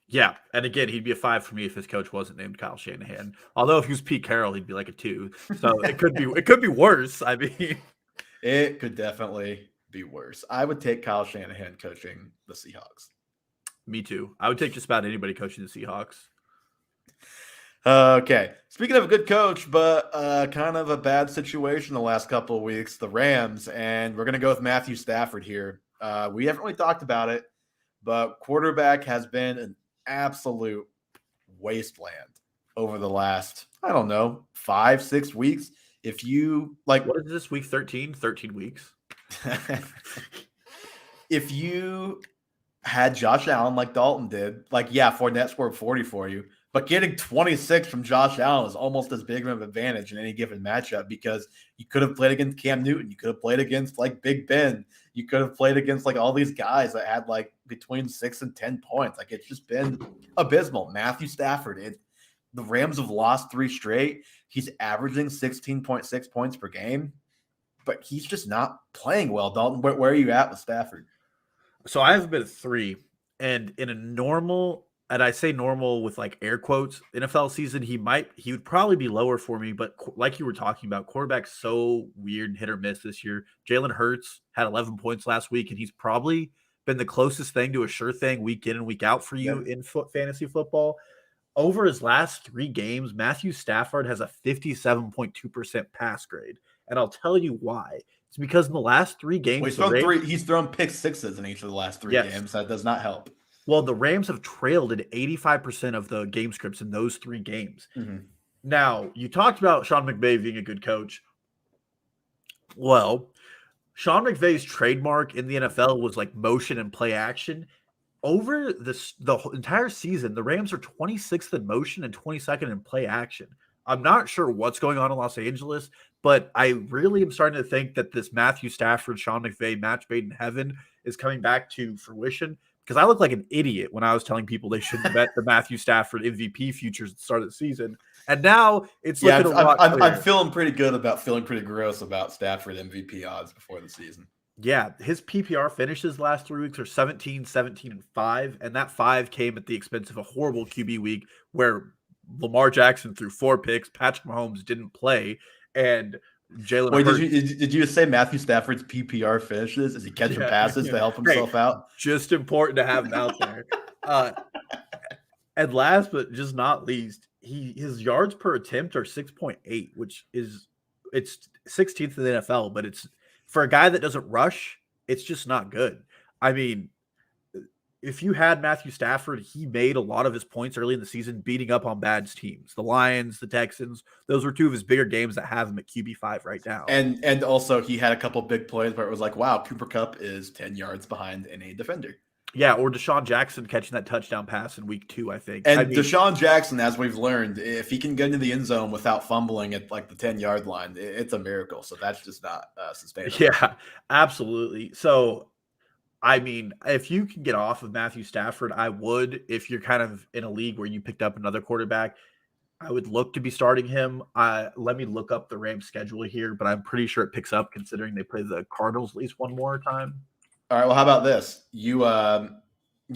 Speaker 2: Yeah, and again, he'd be a 5 for me if his coach wasn't named Kyle Shanahan. Although if he was Pete Carroll, he'd be like a 2. So it could be worse. I mean,
Speaker 1: it could definitely be worse. I would take Kyle Shanahan coaching the Seahawks.
Speaker 2: Me too. I would take just about anybody coaching the Seahawks.
Speaker 1: Okay. Speaking of a good coach, but kind of a bad situation the last couple of weeks, the Rams, and we're going to go with Matthew Stafford here. We haven't really talked about it, but quarterback has been an absolute wasteland over the last, 5-6 weeks. If you like,
Speaker 2: what is this week 13? 13 weeks.
Speaker 1: If you had Josh Allen like Dalton did, Fournette scored 40 for you, but getting 26 from Josh Allen is almost as big of an advantage in any given matchup because you could have played against Cam Newton. You could have played against like Big Ben. You could have played against like all these guys that had like between 6 and 10 points. Like it's just been abysmal. Matthew Stafford, the Rams have lost 3 straight. He's averaging 16.6 points per game, but he's just not playing well. Dalton, where are you at with Stafford?
Speaker 2: So I have a bit of 3, and in a normal, and I say normal with like air quotes, NFL season, he would probably be lower for me. But like you were talking about, quarterback's so weird and hit or miss this year. Jalen Hurts had 11 points last week, and he's probably been the closest thing to a sure thing week in and week out for you in fantasy football. Over his last 3 games, Matthew Stafford has a 57.2% pass grade. And I'll tell you why. It's because in the last 3 games,
Speaker 1: he's thrown pick sixes in each of the last 3 games. That does not help.
Speaker 2: Well, the Rams have trailed at 85% of the game scripts in those 3 games.
Speaker 1: Mm-hmm.
Speaker 2: Now, you talked about Sean McVay being a good coach. Well, Sean McVay's trademark in the NFL was like motion and play action. Over the entire season, the Rams are 26th in motion and 22nd in play action. I'm not sure what's going on in Los Angeles, but I really am starting to think that this Matthew Stafford, Sean McVay match made in heaven is coming back to fruition. Because I look like an idiot when I was telling people they shouldn't bet the Matthew Stafford MVP futures at the start of the season. And now it's looking a lot clearer.
Speaker 1: I'm feeling pretty good about feeling pretty gross about Stafford MVP odds before the season.
Speaker 2: Yeah, his PPR finishes the last 3 weeks are 17, 17, and 5. And that 5 came at the expense of a horrible QB week where Lamar Jackson threw 4 picks, Patrick Mahomes didn't play, and Jalen Hurts.
Speaker 1: Did you say Matthew Stafford's PPR finishes? Is he catching passes to help himself out?
Speaker 2: Just important to have him out there. And last but just not least, his yards per attempt are 6.8, which is it's 16th in the NFL, but it's for a guy that doesn't rush, it's just not good. I mean, if you had Matthew Stafford, he made a lot of his points early in the season beating up on bad teams. The Lions, the Texans, those were two of his bigger games that have him at QB5 right now.
Speaker 1: And also he had a couple big plays where it was like, wow, Cooper Kupp is 10 yards behind any defender.
Speaker 2: Yeah, or Deshaun Jackson catching that touchdown pass in week 2, I think.
Speaker 1: And Deshaun Jackson, as we've learned, if he can get into the end zone without fumbling at like the 10-yard line, it's a miracle. So that's just not sustainable.
Speaker 2: Yeah, absolutely. So, I mean, if you can get off of Matthew Stafford, I would. If you're kind of in a league where you picked up another quarterback, I would look to be starting him. Let me look up the Rams schedule here, but I'm pretty sure it picks up considering they play the Cardinals at least one more time.
Speaker 1: All right. Well, how about this? You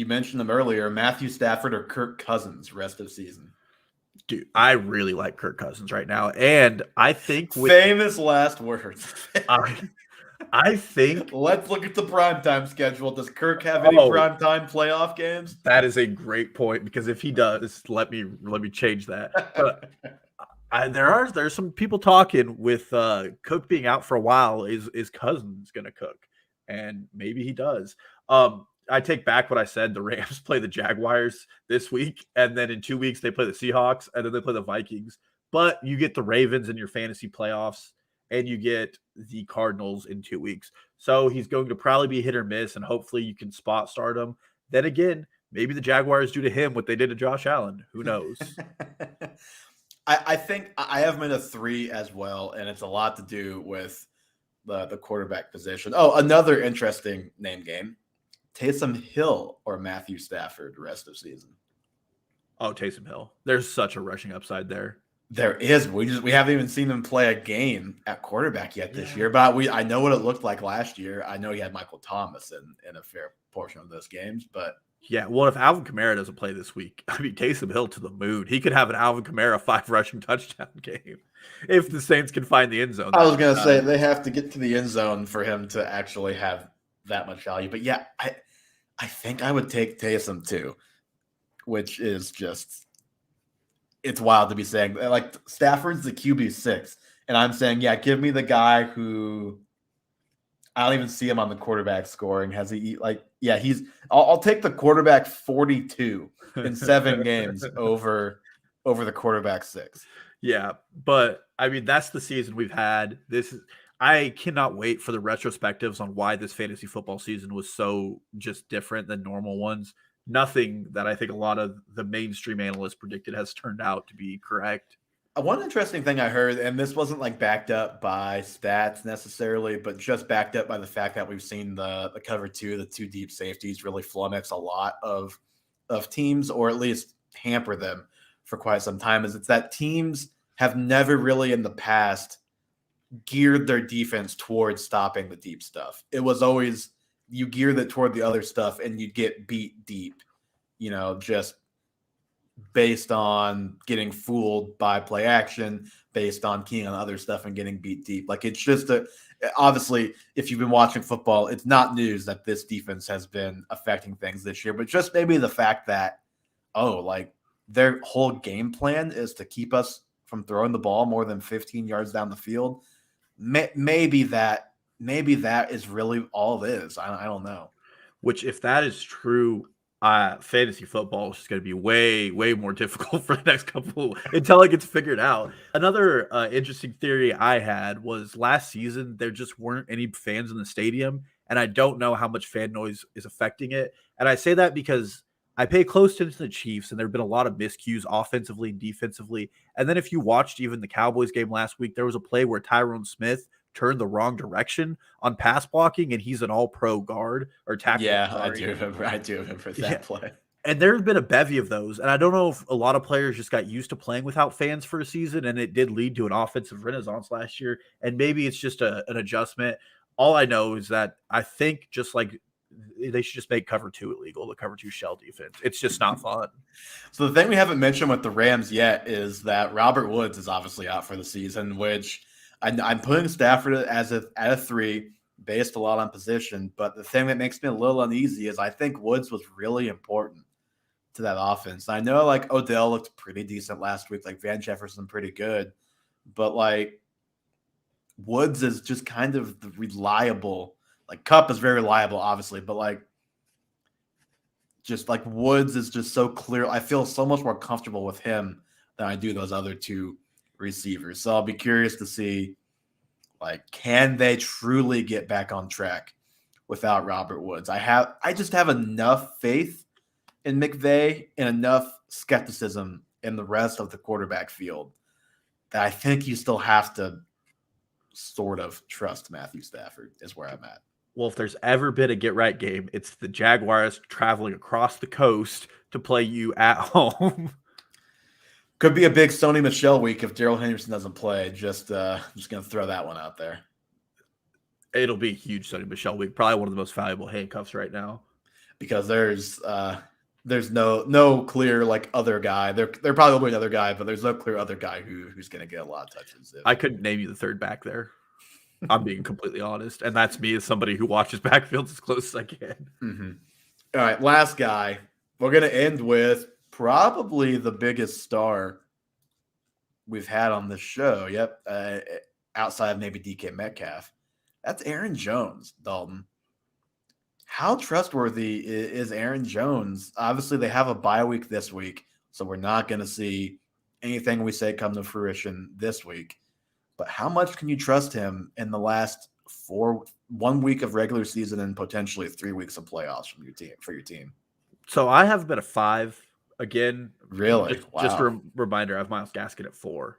Speaker 1: mentioned them earlier, Matthew Stafford or Kirk Cousins rest of season.
Speaker 2: Dude, I really like Kirk Cousins right now, and I think
Speaker 1: famous last words.
Speaker 2: I think
Speaker 1: let's look at the primetime schedule. Does Kirk have any primetime playoff games?
Speaker 2: That is a great point, because if he does, let me change that. But there's some people talking with Cook being out for a while. Is Cousins going to cook? And maybe he does. I take back what I said. The Rams play the Jaguars this week, and then in 2 weeks they play the Seahawks, and then they play the Vikings. But you get the Ravens in your fantasy playoffs, and you get the Cardinals in 2 weeks. So he's going to probably be hit or miss, and hopefully you can spot start him. Then again, maybe the Jaguars do to him what they did to Josh Allen. Who knows?
Speaker 1: I think I have him in a 3 as well, and it's a lot to do with the quarterback position. Oh, another interesting name game. Taysom Hill or Matthew Stafford rest of season.
Speaker 2: Oh, Taysom Hill. There's such a rushing upside there.
Speaker 1: There is. We haven't even seen him play a game at quarterback yet this year, but I know what it looked like last year. I know he had Michael Thomas in a fair portion of those games, but
Speaker 2: yeah, well, if Alvin Kamara doesn't play this week, I mean, Taysom Hill to the moon. He could have an Alvin Kamara 5 rushing touchdown game if the Saints can find the end zone.
Speaker 1: I was going to say they have to get to the end zone for him to actually have that much value. But yeah, I think I would take Taysom too, which is just, it's wild to be saying. Like, Stafford's the QB6, and I'm saying, yeah, give me the guy who I don't even see him on the quarterback scoring. Has he I'll take the quarterback 42 in 7 games over the quarterback 6.
Speaker 2: Yeah, but I mean, that's the season we've had. I cannot wait for the retrospectives on why this fantasy football season was so just different than normal ones. Nothing that I think a lot of the mainstream analysts predicted has turned out to be correct.
Speaker 1: One interesting thing I heard, and this wasn't like backed up by stats necessarily, but just backed up by the fact that we've seen the cover 2, the 2 deep safeties really flummox a lot of teams, or at least hamper them for quite some time, is it's that teams have never really in the past geared their defense towards stopping the deep stuff. It was always you geared it toward the other stuff and you'd get beat deep, just based on getting fooled by play action, based on keying on other stuff and getting beat deep. Like, it's just obviously, if you've been watching football, it's not news that this defense has been affecting things this year, but just maybe the fact that, their whole game plan is to keep us from throwing the ball more than 15 yards down the field. Maybe that is really all it is. I don't know.
Speaker 2: Which, if that is true, fantasy football is just going to be way, way more difficult for the next couple until it gets figured out. Another interesting theory I had was last season there just weren't any fans in the stadium, and I don't know how much fan noise is affecting it. And I say that because I pay close attention to the Chiefs, and there have been a lot of miscues offensively and defensively. And then if you watched even the Cowboys game last week, there was a play where Tyrone Smith turned the wrong direction on pass blocking, and he's an all-pro guard or tackle.
Speaker 1: Yeah, I do remember that play.
Speaker 2: And there have been a bevy of those. And I don't know if a lot of players just got used to playing without fans for a season, and it did lead to an offensive renaissance last year. And maybe it's just an adjustment. All I know is that I think just like they should just make cover 2 illegal, the cover 2 shell defense. It's just not fun.
Speaker 1: So the thing we haven't mentioned with the Rams yet is that Robert Woods is obviously out for the season, which I'm putting Stafford at a 3 based a lot on position. But the thing that makes me a little uneasy is I think Woods was really important to that offense. I know Odell looked pretty decent last week, Van Jefferson pretty good, but Woods is just kind of the reliable. Kupp is very reliable, obviously, but just like Woods is just so clear. I feel so much more comfortable with him than I do those other two receivers. So I'll be curious to see, like, can they truly get back on track without Robert Woods? I just have enough faith in McVay and enough skepticism in the rest of the quarterback field that I think you still have to sort of trust Matthew Stafford is where I'm at.
Speaker 2: Well, if there's ever been a get right game, it's the Jaguars traveling across the coast to play you at home.
Speaker 1: Could be a big Sony Michel week if Darrell Henderson doesn't play. Just gonna throw that one out there.
Speaker 2: It'll be a huge Sony Michel week. Probably one of the most valuable handcuffs right now.
Speaker 1: Because there's no clear like other guy. There probably will be another guy, but there's no clear other guy who's gonna get a lot of touches.
Speaker 2: I couldn't name you the third back there. I'm being completely honest. And that's me as somebody who watches backfields as close as I can.
Speaker 1: Mm-hmm. All right, last guy. We're going to end with probably the biggest star we've had on this show. Yep. Outside of maybe DK Metcalf. That's Aaron Jones, Dalton. How trustworthy is Aaron Jones? Obviously, they have a bye week this week, so we're not going to see anything we say come to fruition this week. But how much can you trust him in the last 1 week of regular season and potentially 3 weeks of playoffs from your team?
Speaker 2: So I have been a 5 again.
Speaker 1: Really?
Speaker 2: Just a reminder, I have Myles Gaskin at 4.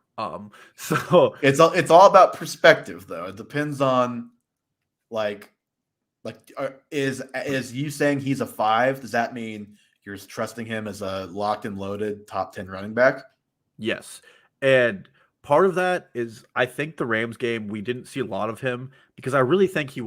Speaker 2: So
Speaker 1: it's all about perspective, though. It depends on is you saying he's a 5? Does that mean you're trusting him as a locked and loaded top 10 running back?
Speaker 2: Yes, and part of that is I think the Rams game, we didn't see a lot of him because I really think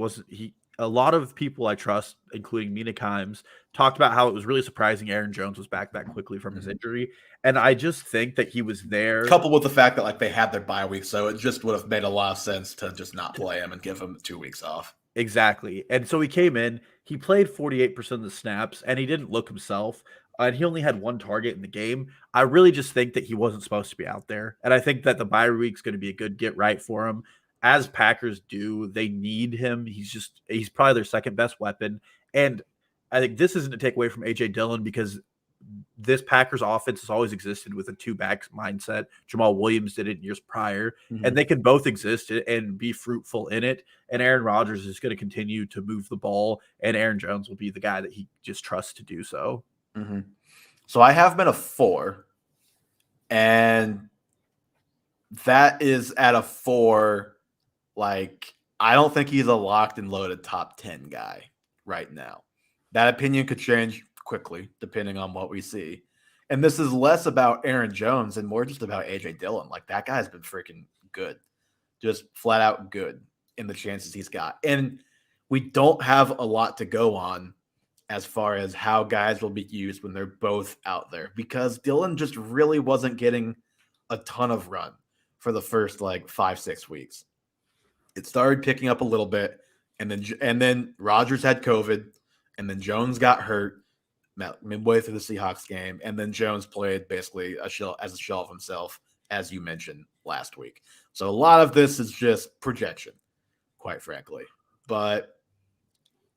Speaker 2: a lot of people I trust, including Mina Kimes, talked about how it was really surprising Aaron Jones was back that quickly from his injury. And I just think that he was there.
Speaker 1: Coupled with the fact that they had their bye week, so it just would have made a lot of sense to just not play him and give him 2 weeks off.
Speaker 2: Exactly. And so he came in, he played 48% of the snaps, and he didn't look himself. And he only had 1 target in the game. I really just think that he wasn't supposed to be out there. And I think that the bye week's going to be a good get right for him. As Packers do, they need him. He's probably their second best weapon. And I think this isn't to take away from A.J. Dillon because this Packers offense has always existed with a 2-back mindset. Jamal Williams did it years prior.
Speaker 1: Mm-hmm.
Speaker 2: And they can both exist and be fruitful in it. And Aaron Rodgers is going to continue to move the ball. And Aaron Jones will be the guy that he just trusts to do so.
Speaker 1: Mm-hmm. So I have been a 4, and that is at a 4. I don't think he's a locked and loaded top 10 guy right now. That opinion could change quickly depending on what we see. And this is less about Aaron Jones and more just about A.J. Dillon. That guy's been freaking good, just flat out good in the chances he's got. And we don't have a lot to go on as far as how guys will be used when they're both out there, because Dillon just really wasn't getting a ton of run for the first 5-6 weeks. It started picking up a little bit, and then Rodgers had COVID, and then Jones got hurt midway through the Seahawks game, and then Jones played basically as a shell of himself, as you mentioned last week. So a lot of this is just projection, quite frankly. But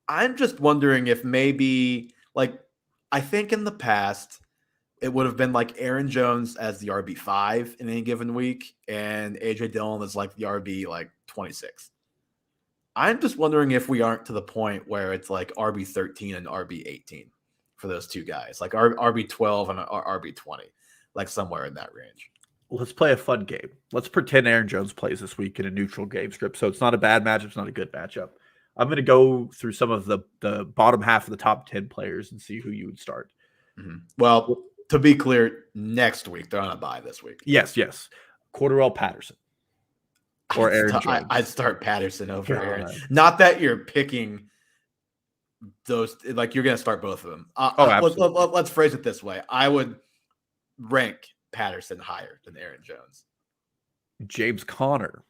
Speaker 1: I'm just wondering if maybe, I think in the past, it would have been Aaron Jones as the RB5 in any given week, and A.J. Dillon is the RB 26. I'm just wondering if we aren't to the point where it's RB13 and RB18 for those two guys, RB12 and RB20, somewhere in that range.
Speaker 2: Let's play a fun game. Let's pretend Aaron Jones plays this week in a neutral game script. So it's not a bad matchup. It's not a good matchup. I'm going to go through some of the bottom half of the top 10 players and see who you would start.
Speaker 1: Mm-hmm. Well, to be clear, next week. They're on a bye this week.
Speaker 2: Yes. Cordarrelle Patterson or Aaron Jones.
Speaker 1: I'd start Patterson over Aaron. Not that you're picking those, you're going to start both of them.
Speaker 2: Absolutely.
Speaker 1: Let's phrase it this way. I would rank Patterson higher than Aaron Jones.
Speaker 2: James Conner.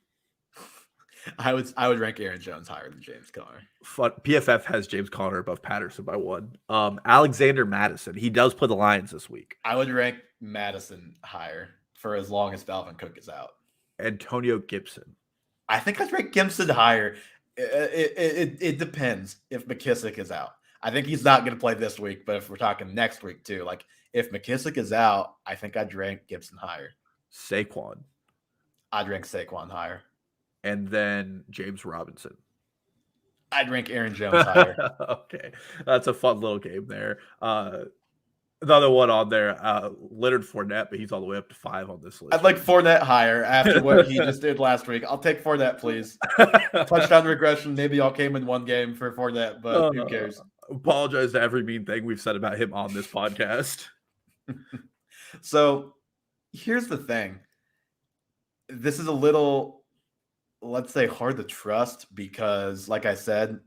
Speaker 1: I would rank Aaron Jones higher than James Conner.
Speaker 2: PFF has James Conner above Patterson by 1. Alexander Mattison. He does play the Lions this week.
Speaker 1: I would rank Madison higher for as long as Dalvin Cook is out.
Speaker 2: Antonio Gibson.
Speaker 1: I think I'd rank Gibson higher. It depends if McKissick is out. I think he's not going to play this week, but if we're talking next week too, like if McKissick is out, I think I'd rank Gibson higher.
Speaker 2: Saquon.
Speaker 1: I'd rank Saquon higher.
Speaker 2: And then James Robinson.
Speaker 1: I'd rank Aaron Jones higher.
Speaker 2: Okay. That's a fun little game there. The other one on there, Leonard Fournette, but he's all the way up to 5 on this list.
Speaker 1: I'd like Fournette higher after what he just did last week. I'll take Fournette, please. Touchdown regression. Maybe y'all came in one game for Fournette, but who cares?
Speaker 2: Apologize to every mean thing we've said about him on this podcast.
Speaker 1: So here's the thing. This is a little, let's say, hard to trust because, like I said,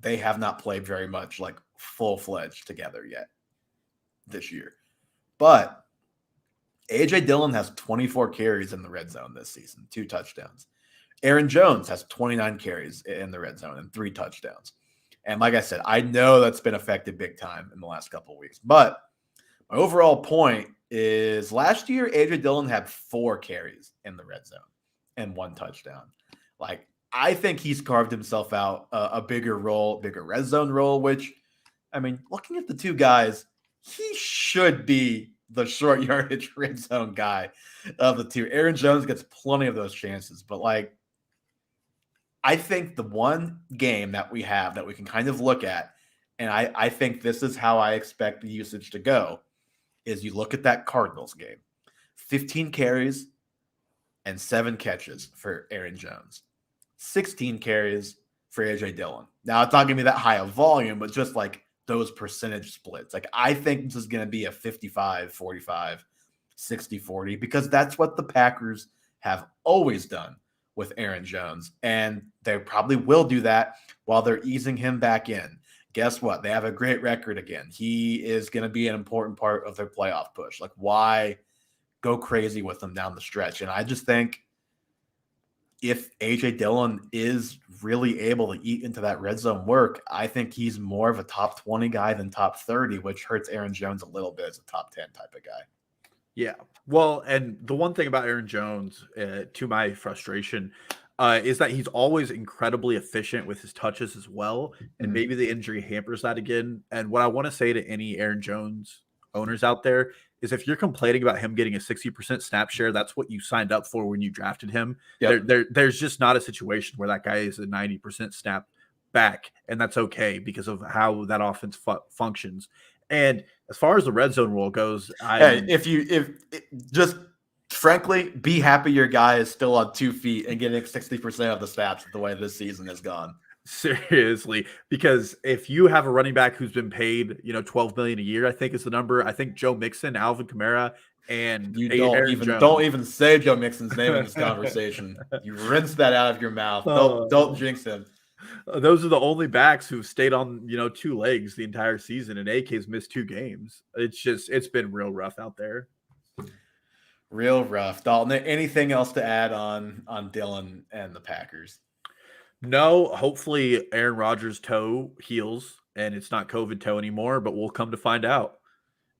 Speaker 1: they have not played very much like full-fledged together yet this year. But AJ Dillon has 24 carries in the red zone this season, 2 touchdowns. Aaron Jones has 29 carries in the red zone and 3 touchdowns. And like I said, I know that's been affected big time in the last couple of weeks. But my overall point is last year, AJ Dillon had 4 carries in the red zone and 1 touchdown. Like, I think he's carved himself out a bigger role, bigger red zone role, which, I mean, looking at the 2 guys, he should be the short yardage red zone guy of the 2. Aaron Jones gets plenty of those chances, but like, I think the one game that we have that we can kind of look at, and I think this is how I expect the usage to go, is you look at that Cardinals game. 15 carries and 7 catches for Aaron Jones. 16 carries for AJ Dillon. Now, it's not going to be that high of volume, but just like those percentage splits. Like, I think this is going to be a 55-45, 60-40, because that's what the Packers have always done with Aaron Jones. And they probably will do that while they're easing him back in. Guess what? They have a great record again. He is going to be an important part of their playoff push. Like, why go crazy with them down the stretch? And I just think if AJ Dillon is really able to eat into that red zone work, I think he's more of a top 20 guy than top 30, which hurts Aaron Jones a little bit as a top 10 type of guy.
Speaker 2: Yeah. Well, and the one thing about Aaron Jones, to my frustration, is that he's always incredibly efficient with his touches as well. And maybe the injury hampers that again. And what I want to say to any Aaron Jones owners out there is if you're complaining about him getting a 60% snap share, that's what you signed up for when you drafted him.
Speaker 1: Yep.
Speaker 2: There's just not a situation where that guy is a 90% snap back, and that's okay because of how that offense functions. And as far as the red zone rule goes,
Speaker 1: just frankly, be happy your guy is still on 2 feet and getting 60% of the snaps the way this season has gone.
Speaker 2: Seriously, because if you have a running back who's been paid, $12 million a year, I think is the number. I think Joe Mixon, Alvin Kamara, and
Speaker 1: you don't even say Joe Mixon's name in this conversation. You rinse that out of your mouth. Don't jinx him.
Speaker 2: Those are the only backs who've stayed on 2 legs the entire season, and AK's missed 2 games. It's been real rough out there.
Speaker 1: Real rough. Dalton, anything else to add on Dillon and the Packers?
Speaker 2: No, hopefully Aaron Rodgers' toe heals and it's not COVID toe anymore, but we'll come to find out.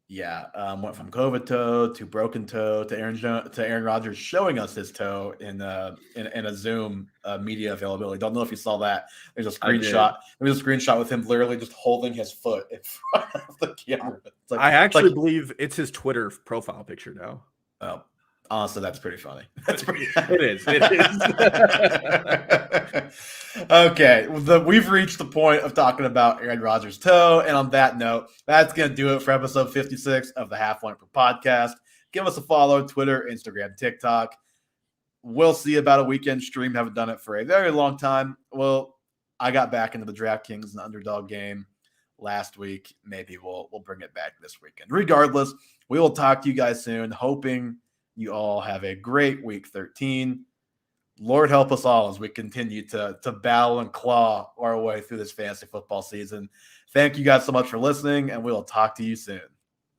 Speaker 1: Yeah, went from COVID toe to broken toe to Aaron Rodgers showing us his toe in a Zoom media availability. Don't know if you saw that. There's a screenshot. There's a screenshot with him literally just holding his foot in front of the camera.
Speaker 2: I actually believe it's his Twitter profile picture now.
Speaker 1: Oh, honestly, that's pretty funny. That's pretty.
Speaker 2: It is.
Speaker 1: Okay, we've reached the point of talking about Aaron Rodgers' toe, and on that note, that's going to do it for episode 56 of the Half Point Per podcast. Give us a follow: Twitter, Instagram, TikTok. We'll see about a weekend stream. Haven't done it for a very long time. Well, I got back into the DraftKings and underdog game last week. Maybe we'll bring it back this weekend. Regardless, we will talk to you guys soon. Hoping you all have a great week 13. Lord help us all as we continue to battle and claw our way through this fantasy football season. Thank you guys so much for listening, and we will talk to you soon.